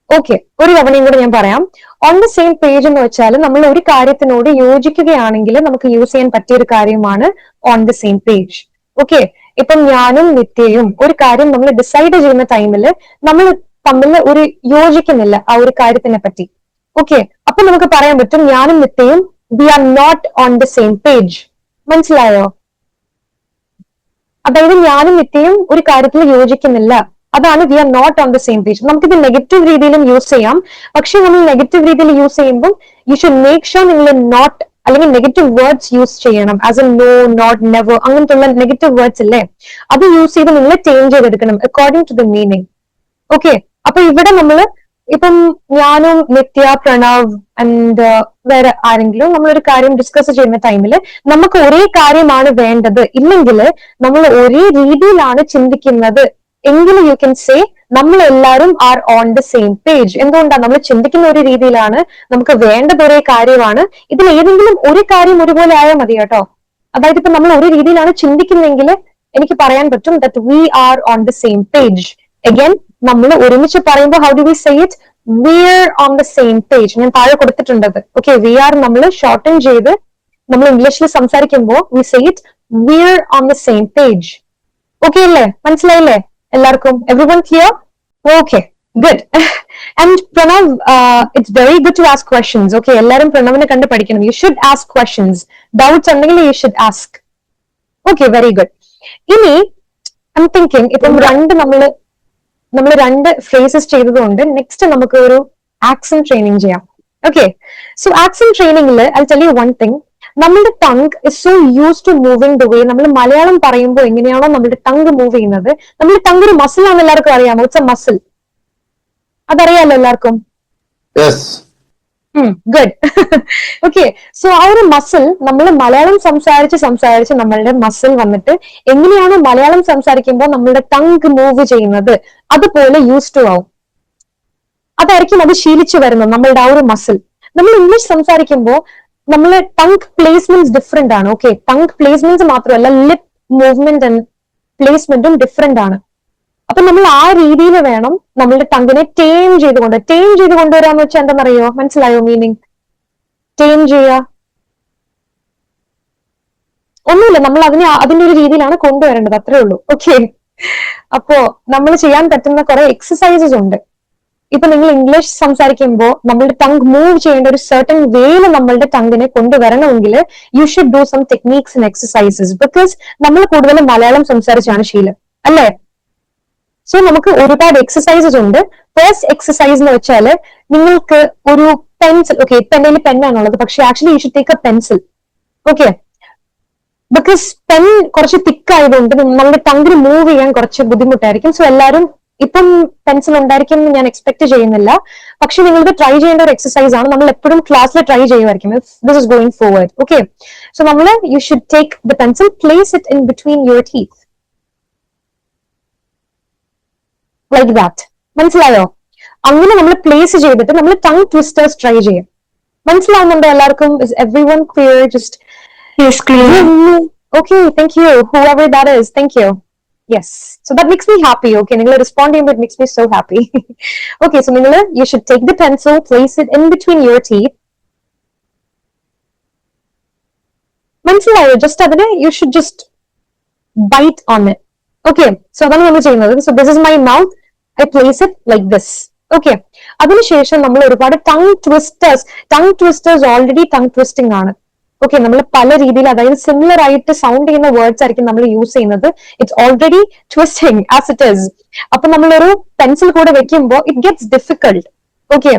Okay, ഒരു തവണയും കൂടെ ഞാൻ പറയാം. On the same page എന്ന് വെച്ചാൽ നമ്മൾ ഒരു കാര്യത്തിനോട് യോജിക്കുകയാണെങ്കിൽ നമുക്ക് യൂസ് ചെയ്യാൻ പറ്റിയ ഒരു കാര്യമാണ് on the same page. Okay, ഇപ്പം ഞാനും നിത്യയും ഒരു കാര്യം നമ്മൾ ഡിസൈഡ് ചെയ്യുന്ന ടൈമിൽ നമ്മൾ തമ്മിൽ ഒരു യോജിക്കുന്നില്ല ആ ഒരു കാര്യത്തിനെ പറ്റി. ഓക്കെ, അപ്പൊ നമുക്ക് പറയാൻ പറ്റും ഞാനും നിത്യയും we are not on the same page. മനസ്സിലായോ? അതായത് ഞാനും നിത്യയും ഒരു കാര്യത്തിൽ യോജിക്കുന്നില്ല, അതാണ് we are not on the same page. നമുക്കിത് നെഗറ്റീവ് രീതിയിലും യൂസ് ചെയ്യാം, പക്ഷെ നമ്മൾ നെഗറ്റീവ് രീതിയിൽ യൂസ് ചെയ്യുമ്പോൾ യു ഷുഡ് മേക്ക് ഷുവർ നിങ്ങൾ നോട്ട് അല്ലെങ്കിൽ നെഗറ്റീവ് വേർഡ്സ് യൂസ് ചെയ്യണം. As a no, not, never അങ്ങനത്തെ നെഗറ്റീവ് വേർഡ്സ് ഇല്ലേ, അത് യൂസ് ചെയ്ത് നിങ്ങൾ ചേഞ്ച് ചെയ്തെടുക്കണം according to the meaning. Okay, അപ്പൊ ഇവിടെ നമ്മള് ഇപ്പം ഞാനും നിത്യ, പ്രണവ് ആൻഡ് വേറെ ആരെങ്കിലും നമ്മളൊരു കാര്യം ഡിസ്കസ് ചെയ്യുന്ന ടൈമിൽ നമുക്ക് ഒരേ കാര്യമാണ് വേണ്ടത്, ഇല്ലെങ്കിൽ നമ്മൾ ഒരേ രീതിയിലാണ് ചിന്തിക്കുന്നത് എങ്കിൽ യു കെൻ സേ നമ്മൾ എല്ലാവരും R on the same page. എന്തുകൊണ്ടാണ്? നമ്മൾ ചിന്തിക്കുന്ന ഒരു രീതിയിലാണ്, നമുക്ക് വേണ്ടത് ഒരേ കാര്യമാണ്. ഇതിൽ ഏതെങ്കിലും ഒരു കാര്യം ഒരുപോലെ ആയാൽ മതി കേട്ടോ. അതായത് ഇപ്പൊ നമ്മൾ ഒരു രീതിയിലാണ് ചിന്തിക്കുന്നെങ്കിൽ എനിക്ക് പറയാൻ പറ്റും that we are on the same page. Again നമ്മൾ ഒരുമിച്ച് പറയുമ്പോൾ how do we say it? we're on the same page. ഞാൻ താഴെ കൊടുത്തിട്ടുണ്ടത്. ഓക്കെ, we are നമ്മൾ ഷോർട്ടൻ ചെയ്ത് നമ്മൾ ഇംഗ്ലീഷിൽ സംസാരിക്കുമ്പോൾ we say it we're on the same page. Okay അല്ലേ? മനസ്സിലായില്ലേ എല്ലാവർക്കും? everyone clear? Okay, good. And Pranav, it's very good to ask questions. Okay, എല്ലാരും പ്രണവിനെ കണ്ട് പഠിക്കണം. You should ask questions. Doubts ഉണ്ടെങ്കിൽ you should ask. Okay, very good. ഇനി I'm thinking ഇപ്പം നമ്മൾ രണ്ട് ഫ്രേസസ് ചെയ്തതുകൊണ്ട് നെക്സ്റ്റ് നമുക്ക് ഒരു ആക്സന്റ് ട്രെയിനിങ് ചെയ്യാം. ഓക്കെ, സോ ആക്സന്റ് ട്രെയിനിങ്ങിൽ I tell you one thing. നമ്മുടെ tongue is so used to moving the way നമ്മൾ മലയാളം പറയുമ്പോൾ എങ്ങനെയാണോ നമ്മുടെ ടങ് മൂവ് ചെയ്യുന്നത്, നമ്മുടെ ടങ് ഒരു മസിൽ ആണെന്ന് എല്ലാവർക്കും അറിയാമോ? It's A muscle. അതറിയാലോ എല്ലാവർക്കും? ഗുഡ്. ഓക്കെ, സോ ആ ഒരു മസിൽ നമ്മൾ മലയാളം സംസാരിച്ച് നമ്മളുടെ മസിൽ വന്നിട്ട് എങ്ങനെയാണ് മലയാളം സംസാരിക്കുമ്പോൾ നമ്മളുടെ ടങ് മൂവ് ചെയ്യുന്നത് അതുപോലെ യൂസ് ടു ആവും. അതായിരിക്കും അത് ശീലിച്ചു വരുന്നത് നമ്മളുടെ ആ ഒരു മസിൽ. നമ്മൾ ഇംഗ്ലീഷ് സംസാരിക്കുമ്പോൾ നമ്മൾ ടങ് പ്ലേസ്മെന്റ്സ് ഡിഫറെന്റ് ആണ്. ഓക്കെ, ടങ് പ്ലേസ്മെന്റ്സ് മാത്രമല്ല ലിപ് മൂവ്മെന്റ് ആൻഡ് പ്ലേസ്മെന്റും ഡിഫറെന്റ് ആണ്. അപ്പൊ നമ്മൾ ആ രീതിയിൽ വേണം നമ്മളുടെ ടങ്ങിനെ ടേം ചെയ്ത് കൊണ്ടുവരാന്ന് വെച്ചാൽ എന്താണെന്നറിയോ? മനസ്സിലായോ മീനിങ്? ടേം ചെയ്യുക ഒന്നുമില്ല, നമ്മൾ അതിന്റെ ഒരു രീതിയിലാണ് കൊണ്ടുവരേണ്ടത്, അത്രേ ഉള്ളൂ. ഓക്കെ, അപ്പോ നമ്മൾ ചെയ്യാൻ പറ്റുന്ന കുറെ എക്സസൈസസ് ഉണ്ട്. ഇപ്പൊ നിങ്ങൾ ഇംഗ്ലീഷ് സംസാരിക്കുമ്പോൾ നമ്മളുടെ ടങ് മൂവ് ചെയ്യേണ്ട ഒരു സർട്ടൻ വേയിൽ നമ്മളുടെ ടങ്ങിനെ കൊണ്ടുവരണമെങ്കിൽ you should do some techniques and exercises. Because നമ്മൾ കൂടുതലും മലയാളം സംസാരിച്ചാണ് ശീലം അല്ലേ? സോ നമുക്ക് ഒരുപാട് എക്സസൈസസ് ഉണ്ട്. ഫസ്റ്റ് എക്സസൈസ് എന്ന് വെച്ചാൽ നിങ്ങൾക്ക് ഒരു പെൻസിൽ, ഓക്കെ ഇപ്പൊ എന്റെ കയ്യിൽ പെന്നാണുള്ളത്, പക്ഷെ actually U should take A pencil. Okay, because pen കുറച്ച് തിക്ക് ആയതുകൊണ്ട് നമ്മുടെ ടങ്ങിന് മൂവ് ചെയ്യാൻ കുറച്ച് ബുദ്ധിമുട്ടായിരിക്കും. സോ എല്ലാവരും ഇപ്പം പെൻസിൽ ഉണ്ടായിരിക്കും എന്ന് ഞാൻ എക്സ്പെക്ട് ചെയ്യുന്നില്ല. പക്ഷെ നിങ്ങൾക്ക് ട്രൈ ചെയ്യേണ്ട ഒരു എക്സസൈസ് ആണ്. നമ്മൾ എപ്പോഴും ക്ലാസ്സിൽ ട്രൈ ചെയ്യുമായിരിക്കും this is going forward. Okay, so നമ്മൾ you should take the pencil, place it in between your teeth like that. മനസ്സിലായോ? അങ്ങനെ നമ്മൾ പ്ലേസ് ചെയ്തിട്ട് നമ്മൾ ടങ് ട്വിസ്റ്റേഴ്സ് ട്രൈ ചെയ്യും. മനസ്സിലാവുന്നുണ്ടോ എല്ലാവർക്കും? Is everyone clear? Just Yes, clear. okay, thank you whoever that is, thank you. Yes, so that makes me happy. Okay, നിങ്ങൾ respond ചെയ്യുമ്പോൾ it makes me so happy. Okay, so നിങ്ങൾ you should take the pencil, place it in between your teeth. മനസ്സിലായോ? Just അതിനെ you should just bite on it. Okay, so അതാണ് നമ്മൾ ചെയ്യുന്നത്. So this is my mouth, I place it like this. Okay, അതിനുശേഷം നമ്മൾ ഒരുപാട് tongue twisters already tongue twisting ആണ്. Okay, നമ്മൾ പല രീതിയിൽ, അതായത് സിമിലർ ആയിട്ട് സൗണ്ട് ചെയ്യുന്ന വേർഡ്സ് ആയിരിക്കും നമ്മൾ യൂസ് ചെയ്യുന്നത്. It's already twisting as it is. അപ്പൊ നമ്മളൊരു പെൻസിൽ കൂടെ വെക്കുമ്പോൾ it gets difficult. Okay,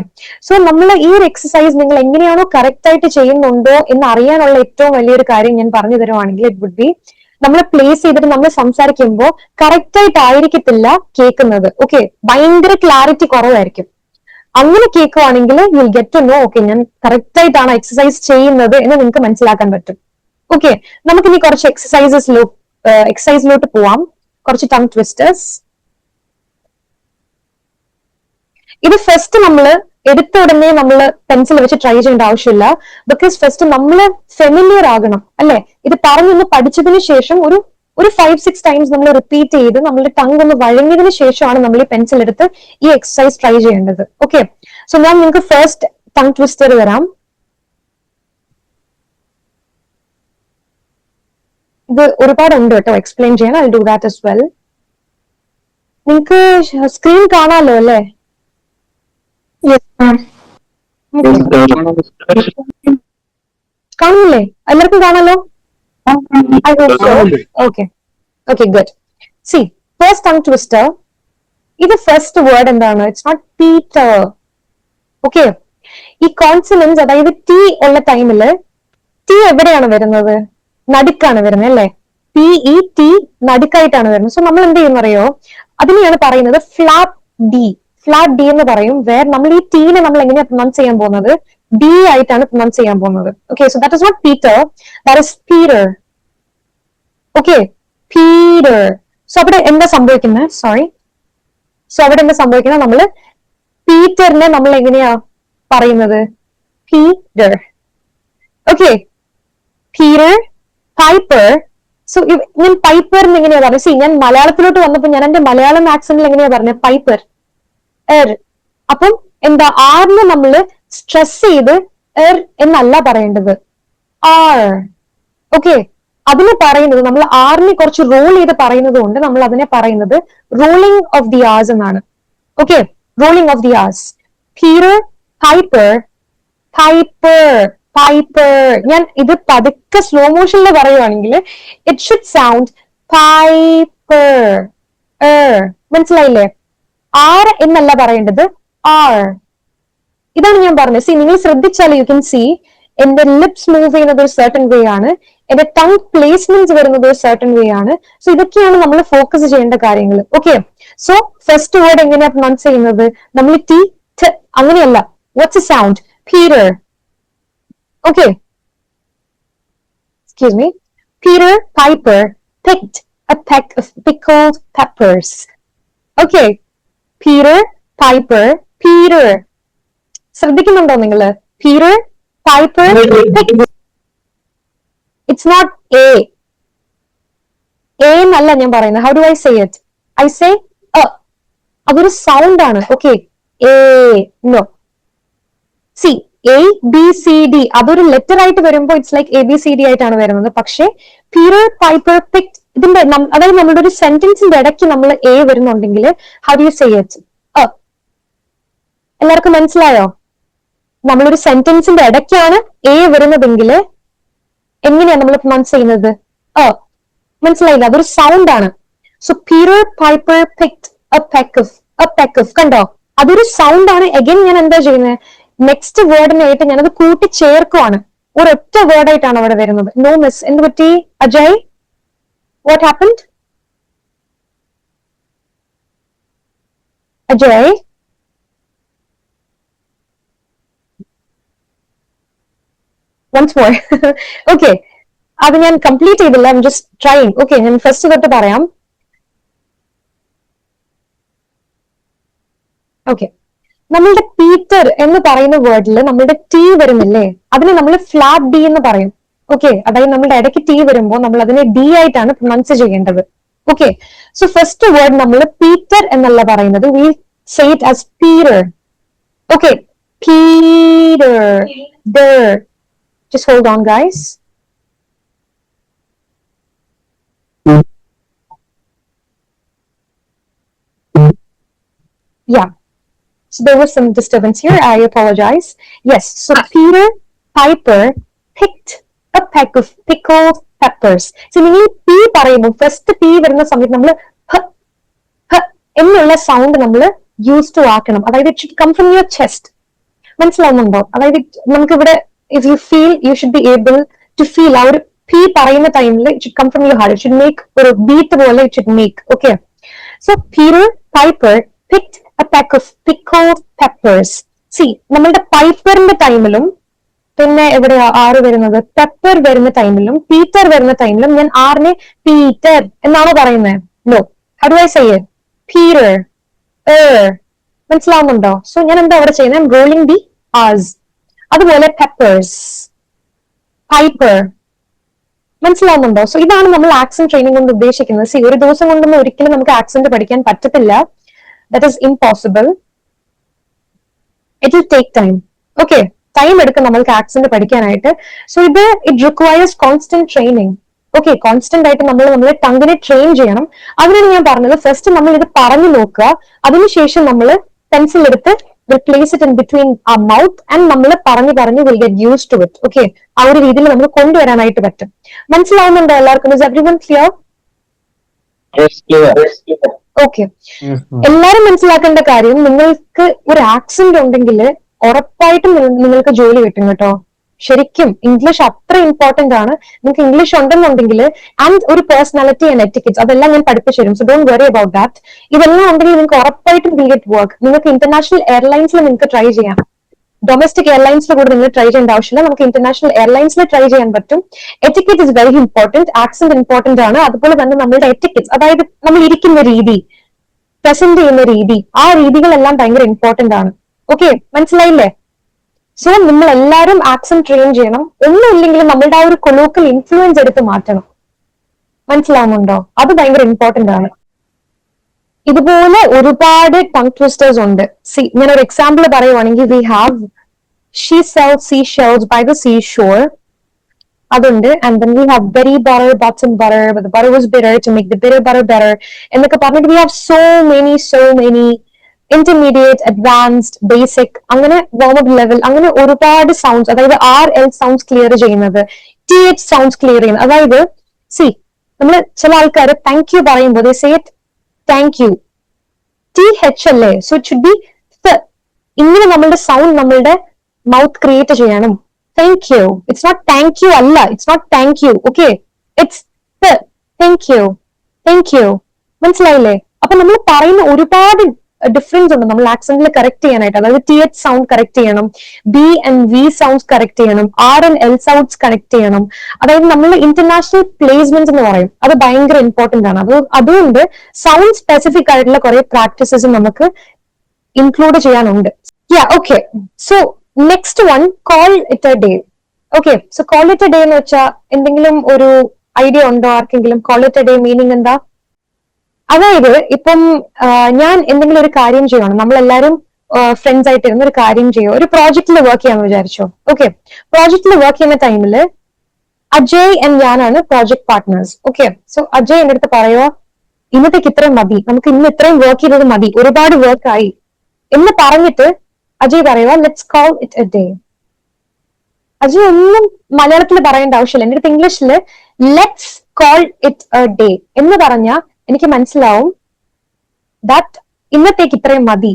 so നമ്മൾ ഈ ഒരു എക്സസൈസ് നിങ്ങൾ എങ്ങനെയാണോ കറക്റ്റ് ആയിട്ട് ചെയ്യുന്നുണ്ടോ എന്ന് അറിയാനുള്ള ഏറ്റവും വലിയൊരു കാര്യം ഞാൻ പറഞ്ഞു തരുവാണെങ്കിൽ ഇറ്റ് വുഡ് ബി, നമ്മൾ പ്ലേസ് ചെയ്തിട്ട് നമ്മൾ സംസാരിക്കുമ്പോൾ കറക്റ്റ് ആയിട്ട് ആയിരിക്കത്തില്ല കേൾക്കുന്നത്. ഓക്കെ, ഭയങ്കര ക്ലാരിറ്റി കുറവായിരിക്കും. അങ്ങനെ കേൾക്കുവാണെങ്കിൽ you will get to know, okay ഞാൻ കറക്റ്റ് ആയിട്ടാണ് എക്സസൈസ് ചെയ്യുന്നത് എന്ന് നിങ്ങൾക്ക് മനസ്സിലാക്കാൻ പറ്റും. ഓക്കെ, നമുക്കിനി കുറച്ച് എക്സസൈസിലോട്ട് പോവാം. കുറച്ച് ടങ് ട്വിസ്റ്റേഴ്സ്. ഇത് ഫസ്റ്റ് നമ്മൾ എടുത്ത ഉടനെ നമ്മൾ പെൻസിൽ വെച്ച് ട്രൈ ചെയ്യേണ്ട ആവശ്യമില്ല. ബിക്കോസ് ഫസ്റ്റ് നമ്മൾ ഫെമിലിയർ ആകണം, അല്ലെ? ഇത് പറഞ്ഞൊന്ന് പഠിച്ചതിന് ശേഷം ഒരു 5-6 ടൈംസ് നമ്മൾ റിപ്പീറ്റ് ചെയ്ത് നമ്മുടെ ടങ് ഒന്ന് വഴങ്ങിയതിനു ശേഷമാണ് നമ്മൾ ഈ പെൻസിൽ എടുത്ത് ഈ എക്സസൈസ് ട്രൈ ചെയ്യേണ്ടത്. ഓക്കെ, സോ ഞാൻ നിങ്ങൾക്ക് ഫസ്റ്റ് ടങ് ട്വിസ്റ്റർ തരാം. ഇത് ഒരുപാടുണ്ട് കേട്ടോ എക്സ്പ്ലെയിൻ ചെയ്യാൻ. I do that as well. നിങ്ങൾക്ക് സ്ക്രീൻ കാണാലോ അല്ലേ? Yes, ma'am. കാണുന്നില്ലേ? എല്ലാവർക്കും കാണാലോ? I hope so. Okay. Okay, good. See, first tongue twister. ഇത് ഫസ്റ്റ് വേർഡ് എന്താണ്? It's not Peter. ഓക്കെ, ഈ കോൺസണൻസ്, അതായത് ടി ഉള്ള ടൈമില് ടി എവിടെയാണ് വരുന്നത്? നടുക്കാണ് വരുന്നത്, അല്ലെ? PET നടുക്കായിട്ടാണ് വരുന്നത്. സോ നമ്മൾ എന്ത് ചെയ്യുന്നറിയോ? അതിനെയാണ് പറയുന്നത് ഫ്ലാറ്റ് ഡി. ഫ്ലാറ്റ് ഡി എന്ന് പറയും. വേർ നമ്മൾ ഈ ടീനെ നമ്മൾ എങ്ങനെയാണ് പ്രൊനൗൺസ് ചെയ്യാൻ പോകുന്നത്? ഡി ആയിട്ടാണ് പ്രൊനൗൺസ് ചെയ്യാൻ പോകുന്നത്. Okay, so that is not Peter, that is Peter. Okay, Peter. So അവിടെ എന്താ സംഭവിക്കുന്നത്? സോറി, സോ അവിടെ എന്താ സംഭവിക്കുന്നത്? നമ്മള് പീറ്ററിനെ നമ്മൾ എങ്ങനെയാ പറയുന്നത്? Peter. Okay, Peter, piper. So ഞാൻ പൈപ്പറിന് എങ്ങനെയാ പറഞ്ഞത്? സി, ഞാൻ മലയാളത്തിലോട്ട് വന്നപ്പോ ഞാൻ എന്റെ മലയാളം ആക്സന്റിൽ എങ്ങനെയാ പറഞ്ഞത്? പൈപ്പർ. അപ്പം എന്താ, ആറിന് നമ്മള് സ്ട്രെസ് ചെയ്ത് എന്നല്ല പറയേണ്ടത്, ആർ. ഓക്കെ, അതിനെ പറയുന്നത് നമ്മൾ ആറിനെ കുറച്ച് റോൾ ചെയ്ത് പറയുന്നത് കൊണ്ട് നമ്മൾ അതിനെ പറയുന്നത് റോളിംഗ് ഓഫ് ദി ആർസ് എന്നാണ്. Okay, rolling of the R's. Peter, piper, piper, piper. ഞാൻ ഇത് പതുക്കെ സ്ലോ മോഷനിൽ പറയുവാണെങ്കിൽ ഇറ്റ് ഷുഡ് സൗണ്ട് പൈപ്പർ. മനസ്സിലായില്ലേ? ആർ എന്നല്ല പറയേണ്ടത്, ആർ. ഇതാണ് ഞാൻ പറഞ്ഞത്. സി, നിങ്ങൾ ശ്രദ്ധിച്ചാൽ യു കെൻ സി എന്റെ ലിപ്സ് മൂവ് ചെയ്യുന്നത് ഒരു സർട്ടൻ വേ ആണ്, എന്റെ ടങ് പ്ലേസ്മെന്റ്സ് വരുന്നത് ഒരു സർട്ടൻ വേ ആണ്. സോ ഇതൊക്കെയാണ് നമ്മൾ ഫോക്കസ് ചെയ്യേണ്ട കാര്യങ്ങൾ. ഓക്കെ, സോ ഫസ്റ്റ് വേർഡ് എങ്ങനെയാ പ്രൊനൗൺസ് ചെയ്യുന്നത്? നമ്മൾ ടി അങ്ങനെയല്ല. What's a sound? Peter. Okay, excuse me. Peter, piper, picked a peck of pickled peppers. Okay, Peter, Piper, Peter. ശ്രദ്ധിക്കുന്നുണ്ടോ നിങ്ങള്? Peter, Piper, picked. It's not A. A എന്നല്ല ഞാൻ പറയുന്നത്. How do I say it? I say അതൊരു sound ആണ്. Okay, A. No. See, A, B, C, D അതൊരു letter ആയിട്ട് വരുമ്പോ it's like ABCD ആയിട്ടാണ് വരുന്നത്. പക്ഷേ Peter, Piper, picked ഇതിന്റെ, അതായത് നമ്മുടെ ഒരു സെന്റൻസിന്റെ ഇടയ്ക്ക് നമ്മൾ A വരുന്നുണ്ടെങ്കിൽ how do you say it? എല്ലാവർക്കും മനസ്സിലായോ? നമ്മളൊരു സെന്റൻസിന്റെ ഇടയ്ക്കാണ് A വരുന്നതെങ്കിൽ എങ്ങനെയാ നമ്മൾ പ്രൊനൗൺസ് ചെയ്യുന്നത്? മനസ്സിലായില്ല? അതൊരു സൗണ്ട് ആണ്. So Peter, Piper, picked a peck of. കണ്ടോ? അതൊരു സൗണ്ട് ആണ്. അഗൈൻ ഞാൻ എന്താ ചെയ്യുന്നത്? നെക്സ്റ്റ് വേർഡിനായിട്ട് ഞാനത് കൂട്ടി ചേർക്കുവാണ്. ഒരൊറ്റ വേർഡായിട്ടാണ് അവിടെ വരുന്നത്. No miss. എന്ത് പറ്റി Ajay? What happened? Ajay once more. Okay, അത് ഞാൻ കംപ്ലീറ്റ് ചെയ്തില്ല. I'm just trying. Okay, ഞാൻ ഫസ്റ്റ് തൊട്ട് പറയാം. ഓക്കെ, നമ്മളുടെ പീറ്റർ എന്ന് പറയുന്ന വേർഡിൽ നമ്മളുടെ ടി വരുന്നില്ലേ, അതിനെ നമ്മൾ ഫ്ലാറ്റ് ഡി എന്ന് പറയും. ഓക്കെ, അതായത് നമ്മുടെ ഇടയ്ക്ക് ടി വരുമ്പോൾ നമ്മൾ അതിനെ ഡി ആയിട്ടാണ് പ്രൊനൗൺസ് ചെയ്യേണ്ടത്. ഓക്കെ, സോ ഫസ്റ്റ് വേർഡ് നമ്മൾ പീറ്റർ എന്നല്ല പറയുന്നത്, we say it as Peter. Okay, Peter. Just hold on, guys. Yeah. So there was some disturbance here. I apologize. Yes. So Peter Piper picked a peck of pickled peppers. So നിങ്ങൾ P പറയുമ്പോൾ first P വരുന്ന സമയത്ത് നമ്മൾ എന്നുള്ള sound നമ്മൾ use to ആക്കണം. അതായത് it should come from your chest. മനസ്സിലാവുന്നുണ്ടോ? അതായത് നമുക്ക് ഇവിടെ if you feel, you should be able to feel ആ ഒരു P പറയുന്ന ടൈമിൽ it should come from your heart. It should make ഒരു beat പോലെ it should make. Okay. So Peter Piper picked a peck of pickled peppers. See, നമ്മളുടെ പൈപ്പറിന്റെ ടൈമിലും പിന്നെ എവിടെയാ ആറ് വരുന്നത്, പെപ്പർ വരുന്ന ടൈമിലും പീറ്റർ വരുന്ന ടൈമിലും ഞാൻ ആറിനെ പീറ്റർ എന്നാണോ പറയുന്നത്? No. How do I say it? Peter. മനസ്സിലാവുന്നുണ്ടോ? സോ ഞാൻ എന്താ അവിടെ ചെയ്യുന്നത്? Rolling the R's. അതുപോലെ പെപ്പേഴ്സ്, പൈപ്പർ. മനസ്സിലാവുന്നുണ്ടോ? സോ ഇതാണ് നമ്മൾ ആക്സന്റ് ട്രെയിനിങ് കൊണ്ട് ഉദ്ദേശിക്കുന്നത്. സി, ഒരു ദിവസം കൊണ്ടൊന്നും ഒരിക്കലും നമുക്ക് ആക്സന്റ് പഠിക്കാൻ പറ്റത്തില്ല. That is impossible. It will take time. Okay, time എടുക്കും നമ്മൾക്ക് ആക്സന്റ് പഠിക്കാനായിട്ട്. സോ ഇത് it requires constant training. Okay, constant ആയിട്ട് നമ്മളെ ടങ്ങിനെ ട്രെയിൻ ചെയ്യണം. അതിനാണ് ഞാൻ പറഞ്ഞത് ഫസ്റ്റ് നമ്മൾ ഇത് പറഞ്ഞു നോക്കുക, അതിനുശേഷം നമ്മൾ പെൻസിൽ എടുത്ത് will place it in between our mouth and നമ്മൾ പറഞ്ഞു will get used to it. Okay, ആ ഒരു രീതിയിൽ നമ്മൾ കൊണ്ടുവരാനായിട്ട് പറ്റും. മനസ്സിലാവുന്നുണ്ടോ എല്ലാവർക്കും? Is everyone clear? ഓക്കെ, എല്ലാരും മനസ്സിലാക്കേണ്ട കാര്യം, നിങ്ങൾക്ക് ഒരു ആക്സന്റ് ഉണ്ടെങ്കിൽ ഉറപ്പായിട്ടും നിങ്ങൾക്ക് ജോലി കിട്ടും കേട്ടോ. ശരിക്കും ഇംഗ്ലീഷ് അത്ര ഇമ്പോർട്ടന്റ് ആണ്. നിങ്ങൾക്ക് ഇംഗ്ലീഷ് ഉണ്ടെന്നുണ്ടെങ്കിൽ ആൻഡ് ഒരു പേഴ്സണാലിറ്റി ആൻഡ് എറ്റിക്കറ്റ്സ് അതെല്ലാം ഞാൻ പഠിപ്പിച്ചു തരും. So don't worry about that. ഇതെല്ലാം ഉണ്ടെങ്കിൽ നിങ്ങൾക്ക് ഉറപ്പായിട്ടും വിൽ ഗെറ്റ് വർക്ക്. നിങ്ങൾക്ക് ഇന്റർനാഷണൽ എയർലൈൻസിൽ നിങ്ങൾക്ക് ട്രൈ ചെയ്യാം. ഡൊമസ്റ്റിക് എയർലൈൻസിൽ കൂടെ നിങ്ങൾ ട്രൈ ചെയ്യേണ്ട ആവശ്യമില്ല. നമുക്ക് ഇന്റർനാഷണൽ എയർലൈൻസിൽ ട്രൈ ചെയ്യാൻ പറ്റും. Etiquette is very important. Accent important ആണ്. അതുപോലെ തന്നെ നമ്മളുടെ എറ്റിക്കറ്റ്സ്, അതായത് നമ്മൾ ഇരിക്കുന്ന രീതി, പ്രസന്റ് ചെയ്യുന്ന രീതി, ആ രീതികളെല്ലാം ഭയങ്കര ഇമ്പോർട്ടന്റ് ആണ്. ഓക്കെ, മനസ്സിലായില്ലേ? സോ നമ്മൾ എല്ലാവരും ആക്സന്റ് ട്രെയിൻ ചെയ്യണം. ഒന്നുമില്ലെങ്കിലും നമ്മളുടെ ആ ഒരു കൊളോക്കൽ ഇൻഫ്ലുവൻസ് എടുത്ത് മാറ്റണം. മനസ്സിലാവുന്നുണ്ടോ? അത് ഭയങ്കര ഇമ്പോർട്ടന്റ് ആണ്. ഇതുപോലെ ഒരുപാട് ടങ് ട്വിസ്റ്റേഴ്സ് ഉണ്ട്. സി, ഞാൻ ഒരു എക്സാമ്പിൾ പറയുവാണെങ്കിൽ we have she sells sea shells by the sea shore. അതുണ്ട്. And then we have berry butter, button butter, but the butter was bitter to make the bitter butter better എന്നൊക്കെ പറഞ്ഞിട്ട് we have so many intermediate, advanced, basic, അങ്ങനെ warm up level, അങ്ങനെ ഒരുപാട് sounds. അതായത് RL sounds clear ചെയ്യുന്നത്, TH sounds clear ചെയ്യുന്നത്. അതായത് see, നമ്മൾ ചില ആൾക്കാർ താങ്ക് യു പറയുമ്പോൾ they say it thank you, TH അല്ലേ, സോ ഇറ്റ് ഷുഡ് ബി ഇങ്ങനെ നമ്മളുടെ സൗണ്ട് നമ്മളുടെ മൗത്ത് ക്രിയേറ്റ് ചെയ്യണം. Thank you, it's not thank you അല്ല, it's not thank you. Okay, it's thank you, thank you. മനസ്സിലായില്ലേ? അപ്പൊ നമ്മൾ പറയുന്ന ഒരുപാട് ഡിഫറൻസ് ഉണ്ട് നമ്മൾ ആക്സന്റിൽ കറക്റ്റ് ചെയ്യാനായിട്ട്. അതായത് TH സൗണ്ട് കറക്റ്റ് ചെയ്യണം, B and V sounds correct ചെയ്യണം, R and L sounds correct ചെയ്യണം. അതായത് നമ്മൾ ഇന്റർനാഷണൽ പ്ലേസ്മെന്റ് എന്ന് പറയും, അത് ഭയങ്കര ഇമ്പോർട്ടന്റ് ആണ്. അതുകൊണ്ട് സൗണ്ട് സ്പെസിഫിക് ആയിട്ടുള്ള കുറെ പ്രാക്ടീസസ് നമുക്ക് ഇൻക്ലൂഡ് ചെയ്യാനുണ്ട്. Okay, so next one, call it a day. Okay, so call it a day എന്ന് വെച്ചാൽ എന്തെങ്കിലും ഒരു ഐഡിയ ഉണ്ടോ ആർക്കെങ്കിലും? Call it a day meaning എന്താ? അതായത് ഇപ്പം ഞാൻ എന്തെങ്കിലും ഒരു കാര്യം ചെയ്യണം, നമ്മളെല്ലാരും ഫ്രണ്ട്സ് ആയിട്ട് ഇരുന്ന് ഒരു കാര്യം ചെയ്യോ, ഒരു പ്രോജക്റ്റിൽ വർക്ക് ചെയ്യാന്ന് വിചാരിച്ചോ. ഓക്കെ, പ്രോജക്റ്റിൽ വർക്ക് ചെയ്യുന്ന ടൈമില് അജയ് ആൻഡ് ഞാനാണ് project partners. Okay, so Ajay എന്റെ അടുത്ത് പറയോ, ഇന്നത്തേക്ക് ഇത്രയും മതി, നമുക്ക് ഇന്ന് ഇത്രയും വർക്ക് ചെയ്തത് മതി, ഒരുപാട് വർക്ക് ആയി എന്ന് പറഞ്ഞിട്ട് അജയ് പറയുക let's call it a day. Ajay ഒന്നും മലയാളത്തിൽ പറയേണ്ട ആവശ്യമില്ല. എന്റെ അടുത്ത് ഇംഗ്ലീഷില് let's call it a day എന്ന് പറഞ്ഞാൽ എനിക്ക് മനസ്സിലാവും ദാറ്റ് ഇന്നത്തേക്ക് ഇത്രയും മതി.